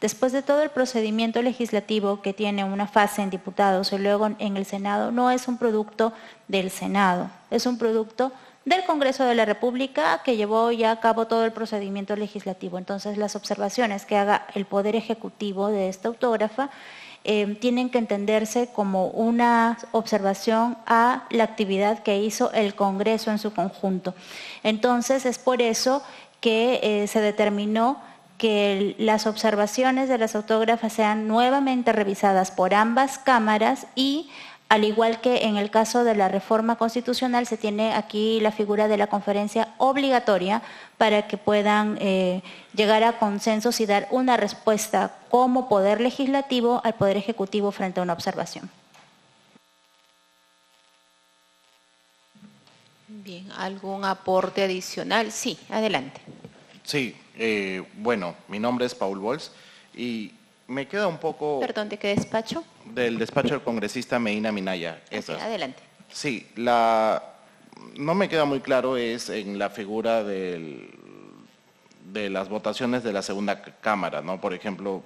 después de todo el procedimiento legislativo que tiene una fase en diputados y luego en el Senado, no es un producto del Senado, es un producto del Congreso de la República que llevó ya a cabo todo el procedimiento legislativo. Entonces, las observaciones que haga el Poder Ejecutivo de esta autógrafa tienen que entenderse como una observación a la actividad que hizo el Congreso en su conjunto. Entonces, es por eso que se determinó que las observaciones de las autógrafas sean nuevamente revisadas por ambas cámaras y, al igual que en el caso de la reforma constitucional, se tiene aquí la figura de la conferencia obligatoria para que puedan llegar a consensos y dar una respuesta como Poder Legislativo al Poder Ejecutivo frente a una observación. Bien, ¿algún aporte adicional? Sí, adelante. Sí, bueno, mi nombre es Paul Bols y me queda un poco... Perdón, ¿de qué despacho? Del despacho del congresista Medina Minaya. Okay, adelante. Sí, no me queda muy claro es en la figura de las votaciones de la segunda cámara, ¿no? Por ejemplo,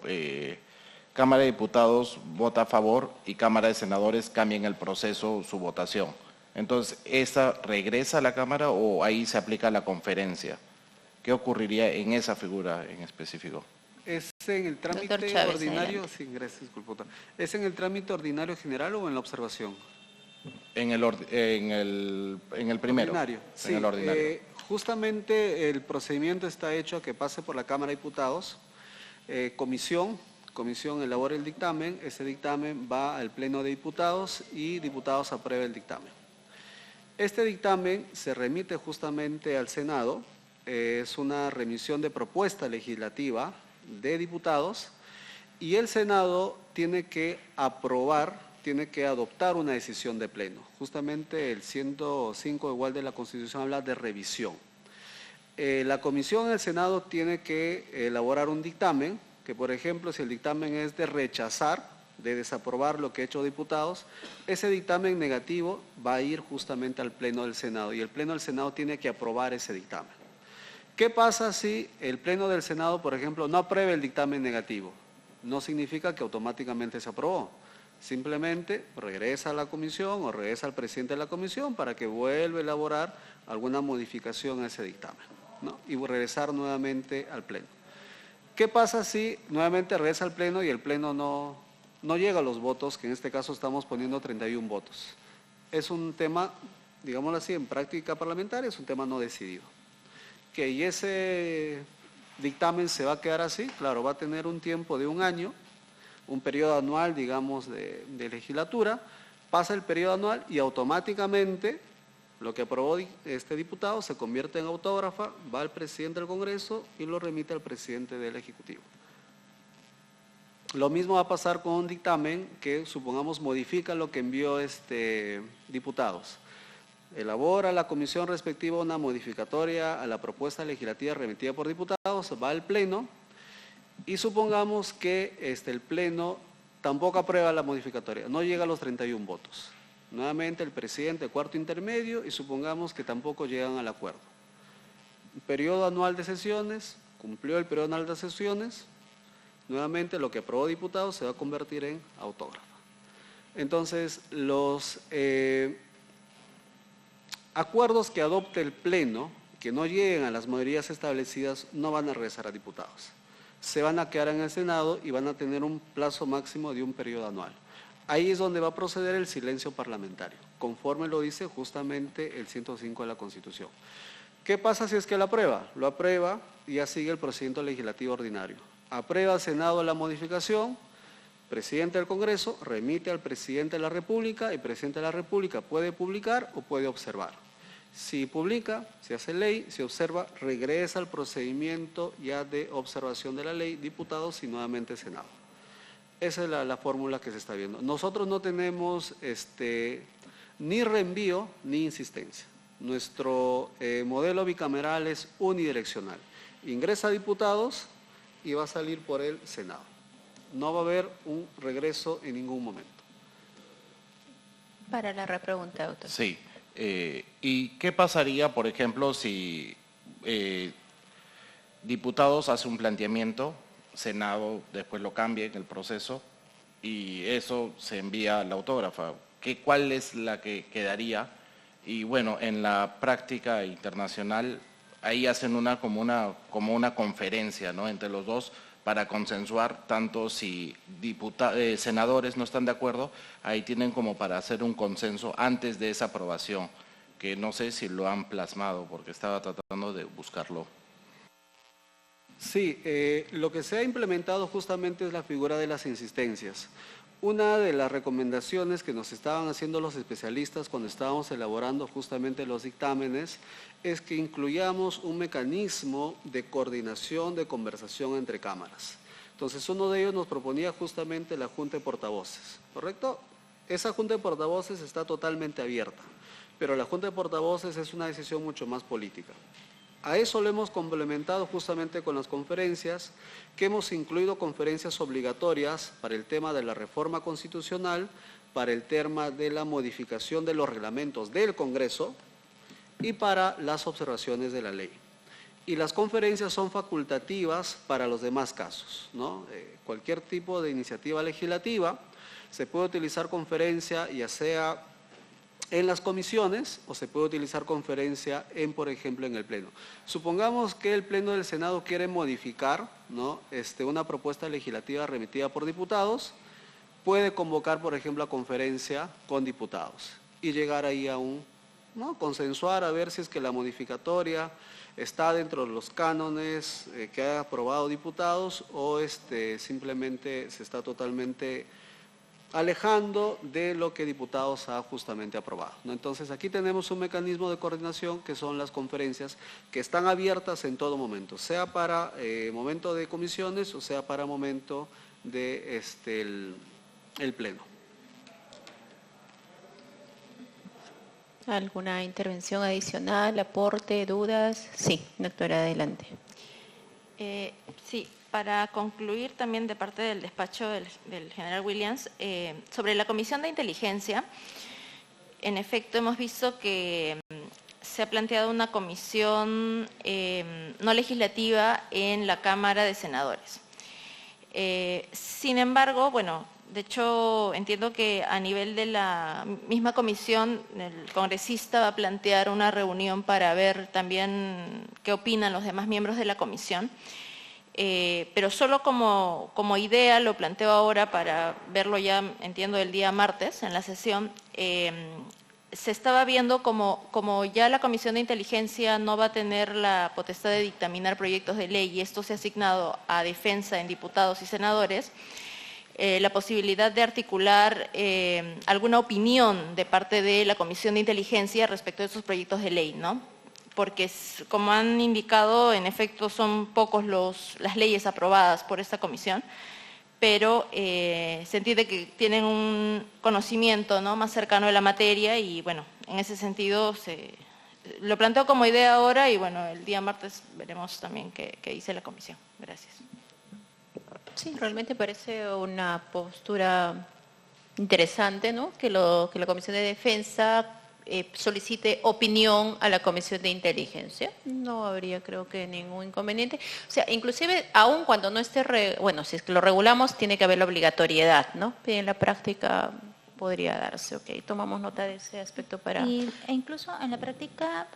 Cámara de Diputados vota a favor y Cámara de Senadores cambia en el proceso su votación. Entonces, ¿esa regresa a la Cámara o ahí se aplica la conferencia? ¿Qué ocurriría en esa figura en específico? ¿Es en el trámite Chávez, ordinario? Sí, gracias, disculpa. ¿Es en el trámite ordinario general o en la observación? En el primero. Ordinario. Sí, en el ordinario. Justamente el procedimiento está hecho a que pase por la Cámara de Diputados, comisión elabora el dictamen, ese dictamen va al Pleno de Diputados y diputados aprueba el dictamen. Este dictamen se remite justamente al Senado, es una remisión de propuesta legislativa de diputados y el Senado tiene que adoptar una decisión de pleno. Justamente el 105 igual de la Constitución habla de revisión. La comisión del Senado tiene que elaborar un dictamen, que por ejemplo si el dictamen es de rechazar, de desaprobar lo que ha hecho diputados, ese dictamen negativo va a ir justamente al Pleno del Senado y el Pleno del Senado tiene que aprobar ese dictamen. ¿Qué pasa si el Pleno del Senado, por ejemplo, no aprueba el dictamen negativo? No significa que automáticamente se aprobó. Simplemente regresa a la comisión o regresa al presidente de la comisión para que vuelva a elaborar alguna modificación a ese dictamen, ¿no? Y regresar nuevamente al Pleno. ¿Qué pasa si nuevamente regresa al Pleno y el Pleno no llega a los votos, que en este caso estamos poniendo 31 votos? Es un tema, digámoslo así, en práctica parlamentaria, es un tema no decidido. Y ese dictamen se va a quedar así, claro, va a tener un tiempo de un año, un periodo anual, digamos, de legislatura, pasa el periodo anual y automáticamente lo que aprobó este diputado se convierte en autógrafa, va al presidente del Congreso y lo remite al presidente del Ejecutivo. Lo mismo va a pasar con un dictamen que, supongamos, modifica lo que envió diputados. Elabora la comisión respectiva una modificatoria a la propuesta legislativa remitida por diputados, va al Pleno y supongamos que el Pleno tampoco aprueba la modificatoria, no llega a los 31 votos. Nuevamente el presidente, cuarto intermedio, y supongamos que tampoco llegan al acuerdo. Periodo anual de sesiones, cumplió el periodo anual de sesiones, nuevamente lo que aprobó diputados se va a convertir en autógrafa. Entonces, los acuerdos que adopte el Pleno, que no lleguen a las mayorías establecidas, no van a regresar a diputados. Se van a quedar en el Senado y van a tener un plazo máximo de un periodo anual. Ahí es donde va a proceder el silencio parlamentario, conforme lo dice justamente el 105 de la Constitución. ¿Qué pasa si es que lo aprueba? Lo aprueba y ya sigue el procedimiento legislativo ordinario. Aprueba el Senado la modificación, presidente del Congreso remite al presidente de la República y el presidente de la República puede publicar o puede observar. Si publica, se hace ley, si observa, regresa al procedimiento ya de observación de la ley, diputados y nuevamente Senado. Esa es la fórmula que se está viendo. Nosotros no tenemos ni reenvío ni insistencia. Nuestro modelo bicameral es unidireccional. Ingresa a diputados y va a salir por el Senado. No va a haber un regreso en ningún momento. Para la repregunta, doctor. Sí. ¿Y qué pasaría, por ejemplo, si diputados hace un planteamiento, Senado después lo cambia en el proceso y eso se envía a la autógrafa? ¿Cuál es la que quedaría? Y bueno, en la práctica internacional, ahí hacen como una conferencia, ¿no?, entre los dos para consensuar, tanto si senadores no están de acuerdo, ahí tienen como para hacer un consenso antes de esa aprobación, que no sé si lo han plasmado, porque estaba tratando de buscarlo. Sí, lo que se ha implementado justamente es la figura de las insistencias. Una de las recomendaciones que nos estaban haciendo los especialistas cuando estábamos elaborando justamente los dictámenes es que incluyamos un mecanismo de coordinación, de conversación entre cámaras. Entonces, uno de ellos nos proponía justamente la Junta de Portavoces, ¿correcto? Esa Junta de Portavoces está totalmente abierta, pero la Junta de Portavoces es una decisión mucho más política. A eso lo hemos complementado justamente con las conferencias, que hemos incluido conferencias obligatorias para el tema de la reforma constitucional, para el tema de la modificación de los reglamentos del Congreso y para las observaciones de la ley. Y las conferencias son facultativas para los demás casos, ¿no? Cualquier tipo de iniciativa legislativa se puede utilizar conferencia, ya sea en las comisiones o se puede utilizar conferencia por ejemplo, en el Pleno. Supongamos que el Pleno del Senado quiere modificar, ¿no?, una propuesta legislativa remitida por diputados, puede convocar, por ejemplo, a conferencia con diputados y llegar ahí a consensuar a ver si es que la modificatoria está dentro de los cánones que ha aprobado diputados o simplemente se está totalmente alejando de lo que diputados ha justamente aprobado, ¿no? Entonces, aquí tenemos un mecanismo de coordinación que son las conferencias que están abiertas en todo momento, sea para momento de comisiones o sea para momento de el Pleno. ¿Alguna intervención adicional, aporte, dudas? Sí, doctora, adelante. Sí. Para concluir también de parte del despacho del general Williams, sobre la Comisión de Inteligencia, en efecto hemos visto que se ha planteado una comisión no legislativa en la Cámara de Senadores. Sin embargo, bueno, de hecho entiendo que a nivel de la misma comisión, el congresista va a plantear una reunión para ver también qué opinan los demás miembros de la comisión. Pero solo como idea, lo planteo ahora para verlo ya, entiendo, el día martes en la sesión, se estaba viendo como ya la Comisión de Inteligencia no va a tener la potestad de dictaminar proyectos de ley y esto se ha asignado a defensa en diputados y senadores, la posibilidad de articular alguna opinión de parte de la Comisión de Inteligencia respecto de esos proyectos de ley, ¿no? Porque, como han indicado, en efecto son pocos las leyes aprobadas por esta comisión, pero se entiende que tienen un conocimiento, ¿no?, más cercano de la materia y, bueno, en ese sentido lo planteo como idea ahora y, bueno, el día martes veremos también qué dice la comisión. Gracias. Sí, realmente parece una postura interesante, ¿no?, que la Comisión de Defensa solicite opinión a la Comisión de Inteligencia. No habría, creo que, ningún inconveniente. O sea, inclusive, aun cuando no esté, bueno, si es que lo regulamos, tiene que haber la obligatoriedad, ¿no? Pero en la práctica podría darse. Ok, tomamos nota de ese aspecto para... E incluso en la práctica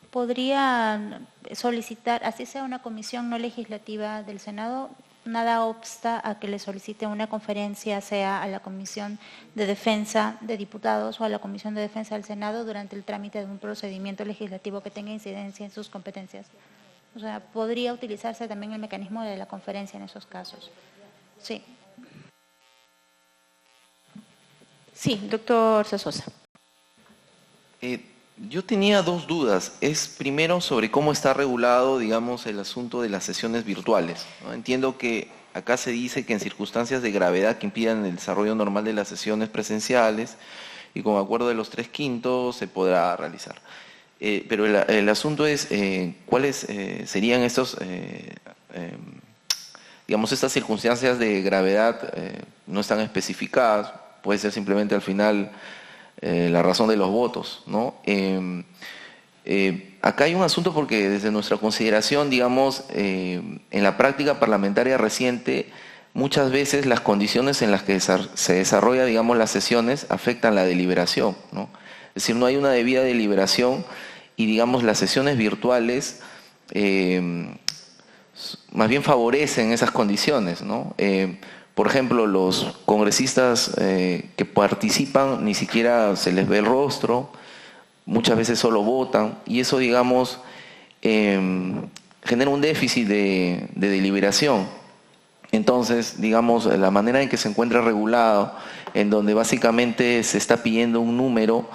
podría solicitar, así sea una comisión no legislativa del Senado, nada obsta a que le solicite una conferencia, sea a la Comisión de Defensa de Diputados o a la Comisión de Defensa del Senado durante el trámite de un procedimiento legislativo que tenga incidencia en sus competencias. O sea, podría utilizarse también el mecanismo de la conferencia en esos casos. Sí. Sí, doctor Sosa. Yo tenía dos dudas. Es primero sobre cómo está regulado, digamos, el asunto de las sesiones virtuales, ¿no? Entiendo que acá se dice que en circunstancias de gravedad que impidan el desarrollo normal de las sesiones presenciales y con acuerdo de los 3/5 se podrá realizar. Pero el asunto es cuáles serían estos, digamos, estas circunstancias de gravedad no están especificadas, puede ser simplemente al final la razón de los votos, ¿no? Acá hay un asunto porque desde nuestra consideración, digamos, en la práctica parlamentaria reciente, muchas veces las condiciones en las que se desarrolla, digamos, las sesiones afectan la deliberación, ¿no? Es decir, no hay una debida deliberación y, digamos, las sesiones virtuales más bien favorecen esas condiciones, ¿no? Por ejemplo, los congresistas que participan ni siquiera se les ve el rostro, muchas veces solo votan, y eso, digamos, genera un déficit de deliberación. Entonces, digamos, la manera en que se encuentra regulado, en donde básicamente se está pidiendo un número,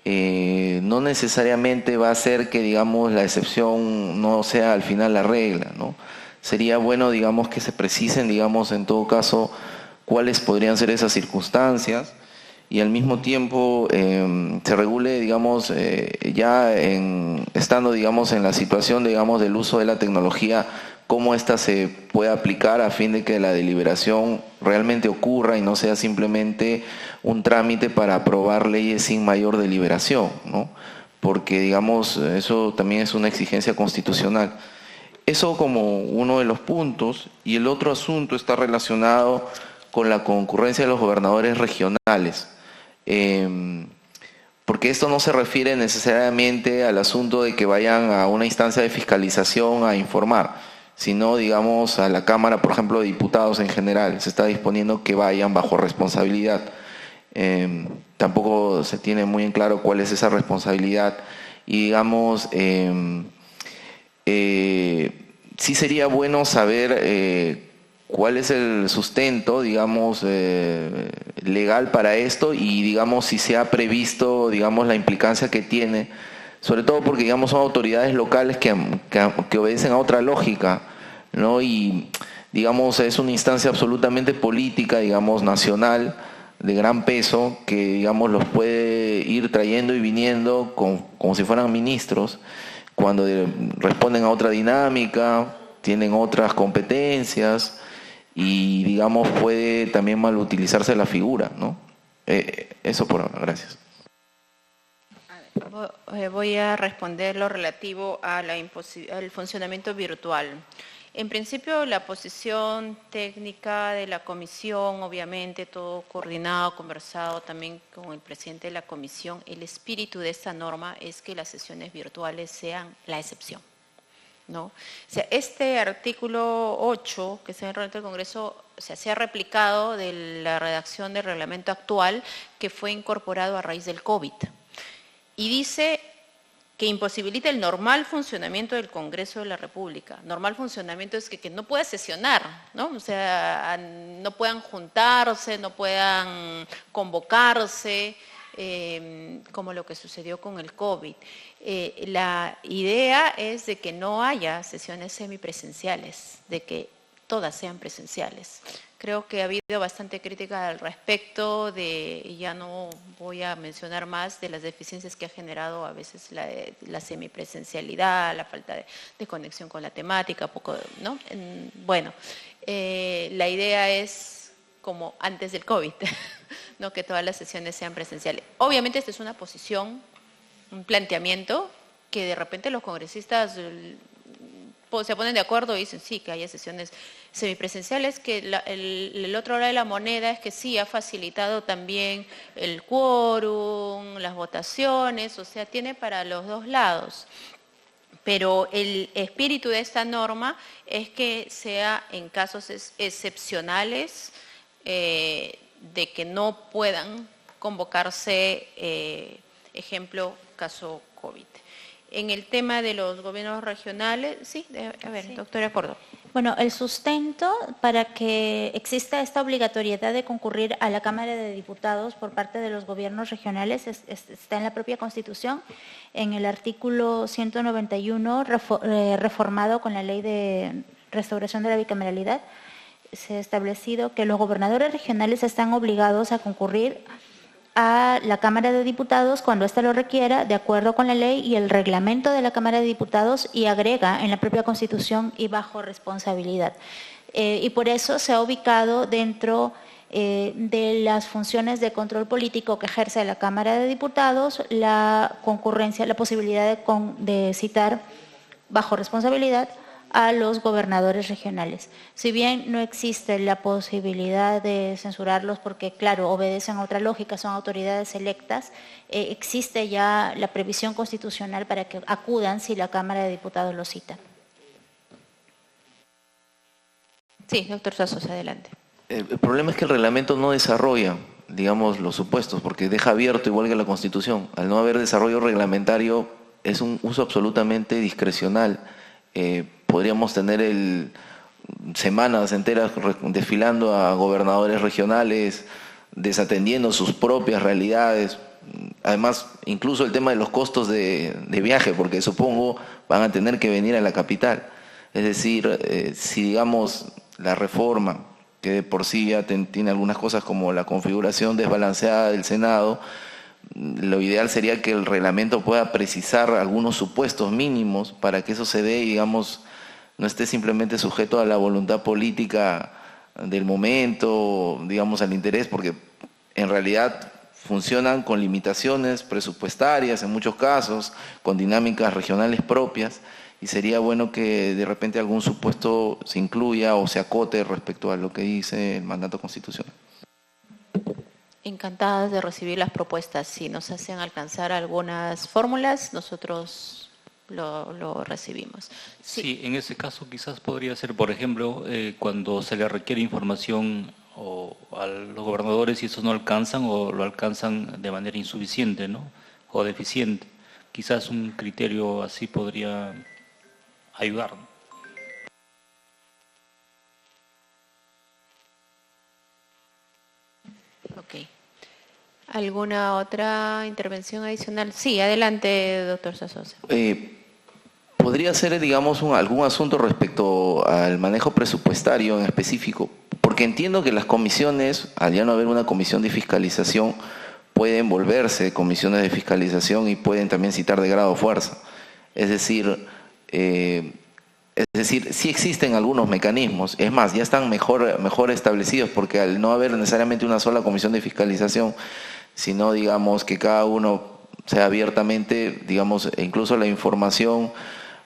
no necesariamente va a hacer que, digamos, la excepción no sea al final la regla, ¿no? Sería bueno, digamos, que se precisen, digamos, en todo caso, cuáles podrían ser esas circunstancias y al mismo tiempo se regule, digamos, ya estando, digamos, en la situación, digamos, del uso de la tecnología, cómo ésta se puede aplicar a fin de que la deliberación realmente ocurra y no sea simplemente un trámite para aprobar leyes sin mayor deliberación, ¿no? Porque, digamos, eso también es una exigencia constitucional. Eso como uno de los puntos, y el otro asunto está relacionado con la concurrencia de los gobernadores regionales, porque esto no se refiere necesariamente al asunto de que vayan a una instancia de fiscalización a informar, sino, digamos, a la Cámara, por ejemplo, de Diputados en general. Se está disponiendo que vayan bajo responsabilidad. Tampoco se tiene muy en claro cuál es esa responsabilidad y, digamos, sí sería bueno saber cuál es el sustento, digamos, legal para esto y, digamos, si se ha previsto, digamos, la implicancia que tiene, sobre todo porque, digamos, son autoridades locales que obedecen a otra lógica, ¿no? Y, digamos, es una instancia absolutamente política, digamos, nacional, de gran peso, que, digamos, los puede ir trayendo y viniendo como si fueran ministros, cuando responden a otra dinámica, tienen otras competencias y, digamos, puede también mal utilizarse la figura, ¿no? Eso por ahora, gracias. Voy a responder lo relativo a al funcionamiento virtual. En principio, la posición técnica de la comisión, obviamente, todo coordinado, conversado también con el presidente de la comisión, el espíritu de esta norma es que las sesiones virtuales sean la excepción, ¿no? O sea, este artículo 8 que se ha en el reglamento del Congreso se ha replicado de la redacción del reglamento actual que fue incorporado a raíz del COVID. Y dice que imposibilita el normal funcionamiento del Congreso de la República. Normal funcionamiento es que no pueda sesionar, ¿no? O sea, no puedan juntarse, no puedan convocarse, como lo que sucedió con el COVID. La idea es de que no haya sesiones semipresenciales, de que todas sean presenciales. Creo que ha habido bastante crítica al respecto y ya no voy a mencionar más de las deficiencias que ha generado a veces la semipresencialidad, la falta de conexión con la temática, poco, ¿no? Bueno, la idea es como antes del COVID, ¿no? Que todas las sesiones sean presenciales. Obviamente esta es una posición, un planteamiento que de repente los congresistas se ponen de acuerdo y dicen sí, que haya sesiones semipresenciales, que el otro lado de la moneda es que sí, ha facilitado también el quórum, las votaciones, o sea, tiene para los dos lados. Pero el espíritu de esta norma es que sea en casos excepcionales de que no puedan convocarse, ejemplo, caso COVID. En el tema de los gobiernos regionales, sí, a ver, sí. Doctora Córdoba. Bueno, el sustento para que exista esta obligatoriedad de concurrir a la Cámara de Diputados por parte de los gobiernos regionales está en la propia Constitución, en el artículo 191, reformado con la Ley de Restauración de la Bicameralidad. Se ha establecido que los gobernadores regionales están obligados a concurrir a la Cámara de Diputados cuando ésta lo requiera, de acuerdo con la ley y el reglamento de la Cámara de Diputados, y agrega en la propia Constitución y bajo responsabilidad. Y por eso se ha ubicado dentro de las funciones de control político que ejerce la Cámara de Diputados la concurrencia, la posibilidad de citar bajo responsabilidad a los gobernadores regionales. Si bien no existe la posibilidad de censurarlos porque, claro, obedecen a otra lógica, son autoridades electas, existe ya la previsión constitucional para que acudan si la Cámara de Diputados lo cita. Sí, doctor Sazos, adelante. El problema es que el reglamento no desarrolla, digamos, los supuestos, porque deja abierto igual que la Constitución. Al no haber desarrollo reglamentario, es un uso absolutamente discrecional. Podríamos tener semanas enteras desfilando a gobernadores regionales, desatendiendo sus propias realidades. Además, incluso el tema de los costos de viaje, porque supongo van a tener que venir a la capital. Es decir, si digamos la reforma, que de por sí ya tiene algunas cosas como la configuración desbalanceada del Senado, lo ideal sería que el reglamento pueda precisar algunos supuestos mínimos para que eso se dé, digamos, no esté simplemente sujeto a la voluntad política del momento, digamos, al interés, porque en realidad funcionan con limitaciones presupuestarias en muchos casos, con dinámicas regionales propias, y sería bueno que de repente algún supuesto se incluya o se acote respecto a lo que dice el mandato constitucional. Encantadas de recibir las propuestas. Si nos hacen alcanzar algunas fórmulas, nosotros lo recibimos. Sí, en ese caso quizás podría ser, por ejemplo, cuando se le requiere información a los gobernadores y esos no alcanzan o lo alcanzan de manera insuficiente, ¿no? O deficiente. Quizás un criterio así podría ayudar, ¿no? Ok. ¿Alguna otra intervención adicional? Sí, adelante, doctor Sazos. Podría ser, digamos, algún asunto respecto al manejo presupuestario en específico, porque entiendo que las comisiones, al ya no haber una comisión de fiscalización, pueden volverse comisiones de fiscalización y pueden también citar de grado fuerza. Es decir, sí existen algunos mecanismos, es más, ya están mejor establecidos, porque al no haber necesariamente una sola comisión de fiscalización, sino, digamos, que cada uno sea abiertamente, digamos, incluso la información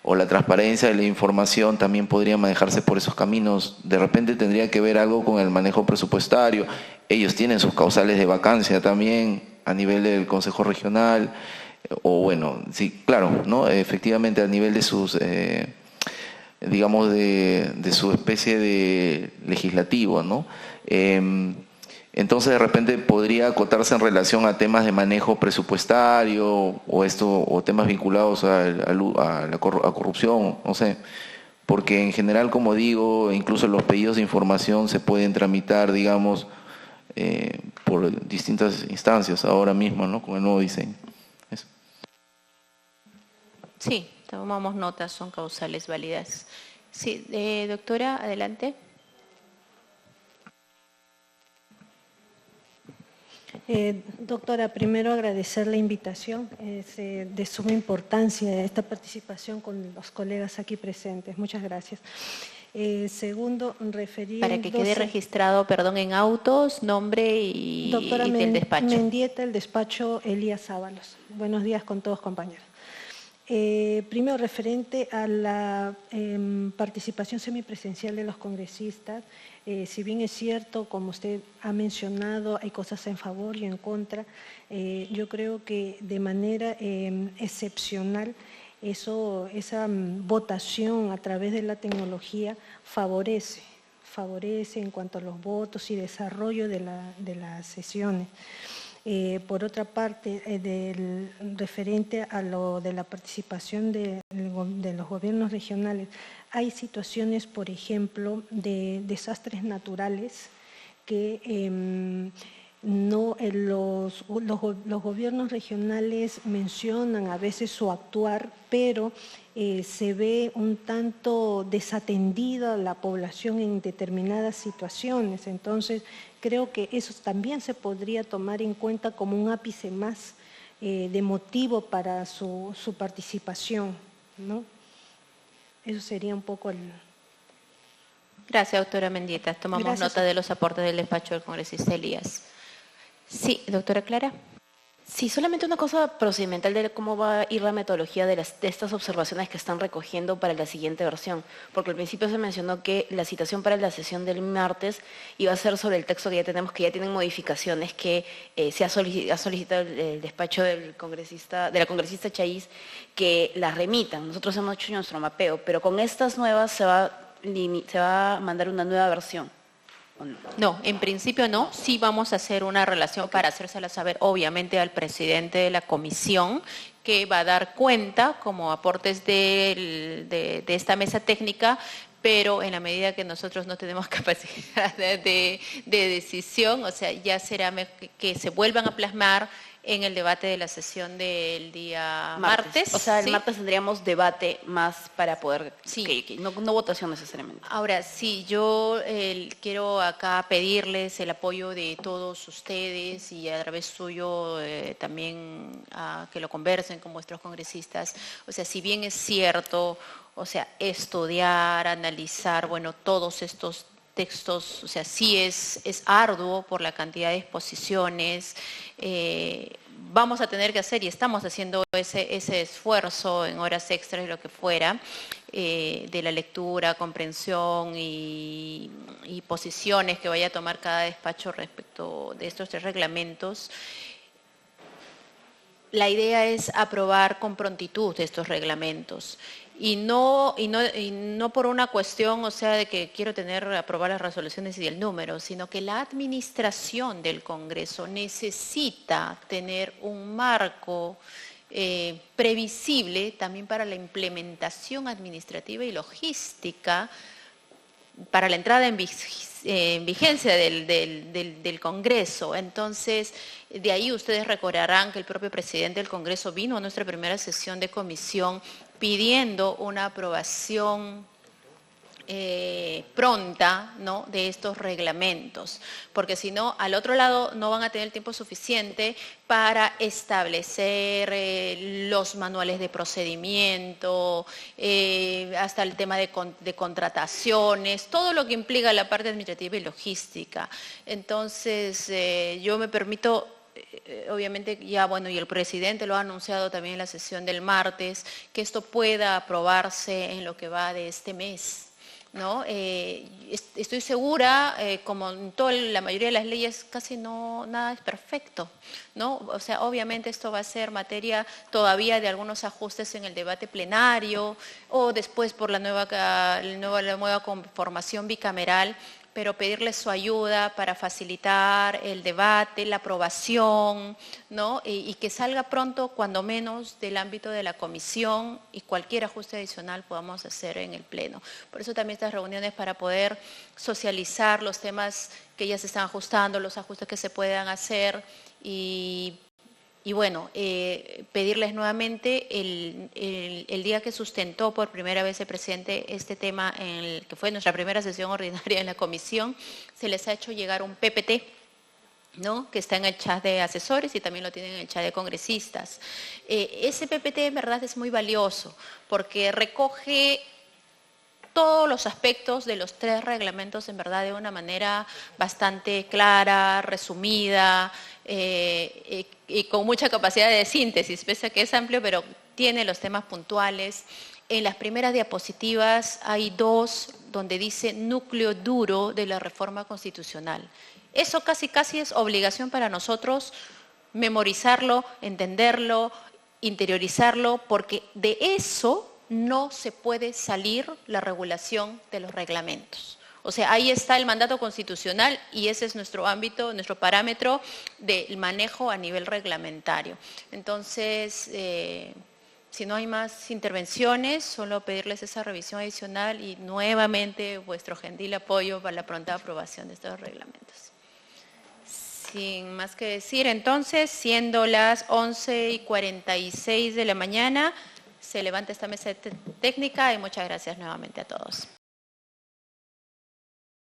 o la transparencia de la información también podría manejarse por esos caminos. De repente tendría que ver algo con el manejo presupuestario. Ellos tienen sus causales de vacancia también a nivel del Consejo Regional, o bueno, sí, claro, ¿no? Efectivamente a nivel de sus, digamos, de su especie de legislativo, ¿no? Entonces de repente podría acotarse en relación a temas de manejo presupuestario o temas vinculados a corrupción, no sé, porque en general, como digo, incluso los pedidos de información se pueden tramitar, digamos, por distintas instancias ahora mismo, ¿no? Con el nuevo diseño. Eso. Sí, tomamos notas, son causales válidas. Sí, doctora, adelante. Doctora, primero agradecer la invitación. Es de suma importancia esta participación con los colegas aquí presentes. Muchas gracias. Segundo, referir... Para que quede registrado, perdón, en autos, nombre y del despacho. Mendieta, el despacho Elías Ábalos. Buenos días con todos, compañeros. Primero, referente a la participación semipresencial de los congresistas, si bien es cierto, como usted ha mencionado, hay cosas en favor y en contra, yo creo que de manera excepcional esa votación a través de la tecnología favorece en cuanto a los votos y desarrollo de las sesiones. Por otra parte, referente a lo de la participación de los gobiernos regionales, hay situaciones, por ejemplo, de desastres naturales que los gobiernos regionales mencionan a veces su actuar, pero se ve un tanto desatendida la población en determinadas situaciones. Entonces, creo que eso también se podría tomar en cuenta como un ápice más de motivo para su participación, ¿no? Eso sería un poco el... Gracias, doctora Mendieta. Tomamos nota de los aportes del despacho del congresista Elías. Sí, doctora Clara. Sí, solamente una cosa procedimental de cómo va a ir la metodología de estas observaciones que están recogiendo para la siguiente versión, porque al principio se mencionó que la citación para la sesión del martes iba a ser sobre el texto que ya tenemos, que ya tienen modificaciones que se ha solicitado el despacho de la congresista Chaiz que las remitan. Nosotros hemos hecho nuestro mapeo, pero con estas nuevas se va a mandar una nueva versión. No, en principio no. Sí vamos a hacer una relación para hacérsela saber, obviamente, al presidente de la comisión, que va a dar cuenta como aportes de esta mesa técnica, pero en la medida que nosotros no tenemos capacidad de decisión, o sea, ya será que se vuelvan a plasmar en el debate de la sesión del día martes. O sea, el ¿sí? martes tendríamos debate más para poder... Sí. No votación necesariamente. Ahora, sí, yo quiero acá pedirles el apoyo de todos ustedes y a través suyo también que lo conversen con vuestros congresistas. O sea, si bien es cierto, o sea, estudiar, analizar, bueno, todos estos textos, o sea, sí es arduo por la cantidad de exposiciones, vamos a tener que hacer y estamos haciendo ese esfuerzo en horas extras y lo que fuera, de la lectura, comprensión y posiciones que vaya a tomar cada despacho respecto de estos 3 reglamentos. La idea es aprobar con prontitud estos reglamentos. Y no por una cuestión, o sea, de que quiero aprobar las resoluciones y el número, sino que la administración del Congreso necesita tener un marco previsible también para la implementación administrativa y logística, para la entrada en vigencia del Congreso. Entonces, de ahí ustedes recordarán que el propio presidente del Congreso vino a nuestra primera sesión de comisión pidiendo una aprobación pronta, ¿no?, de estos reglamentos, porque si no, al otro lado no van a tener el tiempo suficiente para establecer los manuales de procedimiento, hasta el tema de contrataciones, todo lo que implica la parte administrativa y logística. Entonces, yo me permito... obviamente ya, bueno, y el presidente lo ha anunciado también en la sesión del martes, que esto pueda aprobarse en lo que va de este mes, ¿no? Estoy segura, como en la mayoría de las leyes, casi nada es perfecto, ¿no? O sea, obviamente esto va a ser materia todavía de algunos ajustes en el debate plenario o después por la nueva conformación bicameral, pero pedirles su ayuda para facilitar el debate, la aprobación, ¿no? Y que salga pronto, cuando menos, del ámbito de la comisión y cualquier ajuste adicional podamos hacer en el Pleno. Por eso también estas reuniones para poder socializar los temas que ya se están ajustando, los ajustes que se puedan hacer y bueno, pedirles nuevamente el día que sustentó por primera vez el presidente este tema, que fue nuestra primera sesión ordinaria en la comisión, se les ha hecho llegar un PPT ¿no? Que está en el chat de asesores y también lo tienen en el chat de congresistas. Ese PPT en verdad es muy valioso porque recoge todos los aspectos de los 3 reglamentos en verdad de una manera bastante clara, resumida y con mucha capacidad de síntesis, pese a que es amplio, pero tiene los temas puntuales. En las primeras diapositivas hay 2 donde dice núcleo duro de la reforma constitucional. Eso casi es obligación para nosotros memorizarlo, entenderlo, interiorizarlo, porque de eso no se puede salir la regulación de los reglamentos. O sea, ahí está el mandato constitucional y ese es nuestro ámbito, nuestro parámetro del manejo a nivel reglamentario. Entonces, si no hay más intervenciones, solo pedirles esa revisión adicional y nuevamente vuestro gentil apoyo para la pronta aprobación de estos reglamentos. Sin más que decir, entonces, siendo las 11:46 de la mañana, se levanta esta mesa técnica y muchas gracias nuevamente a todos.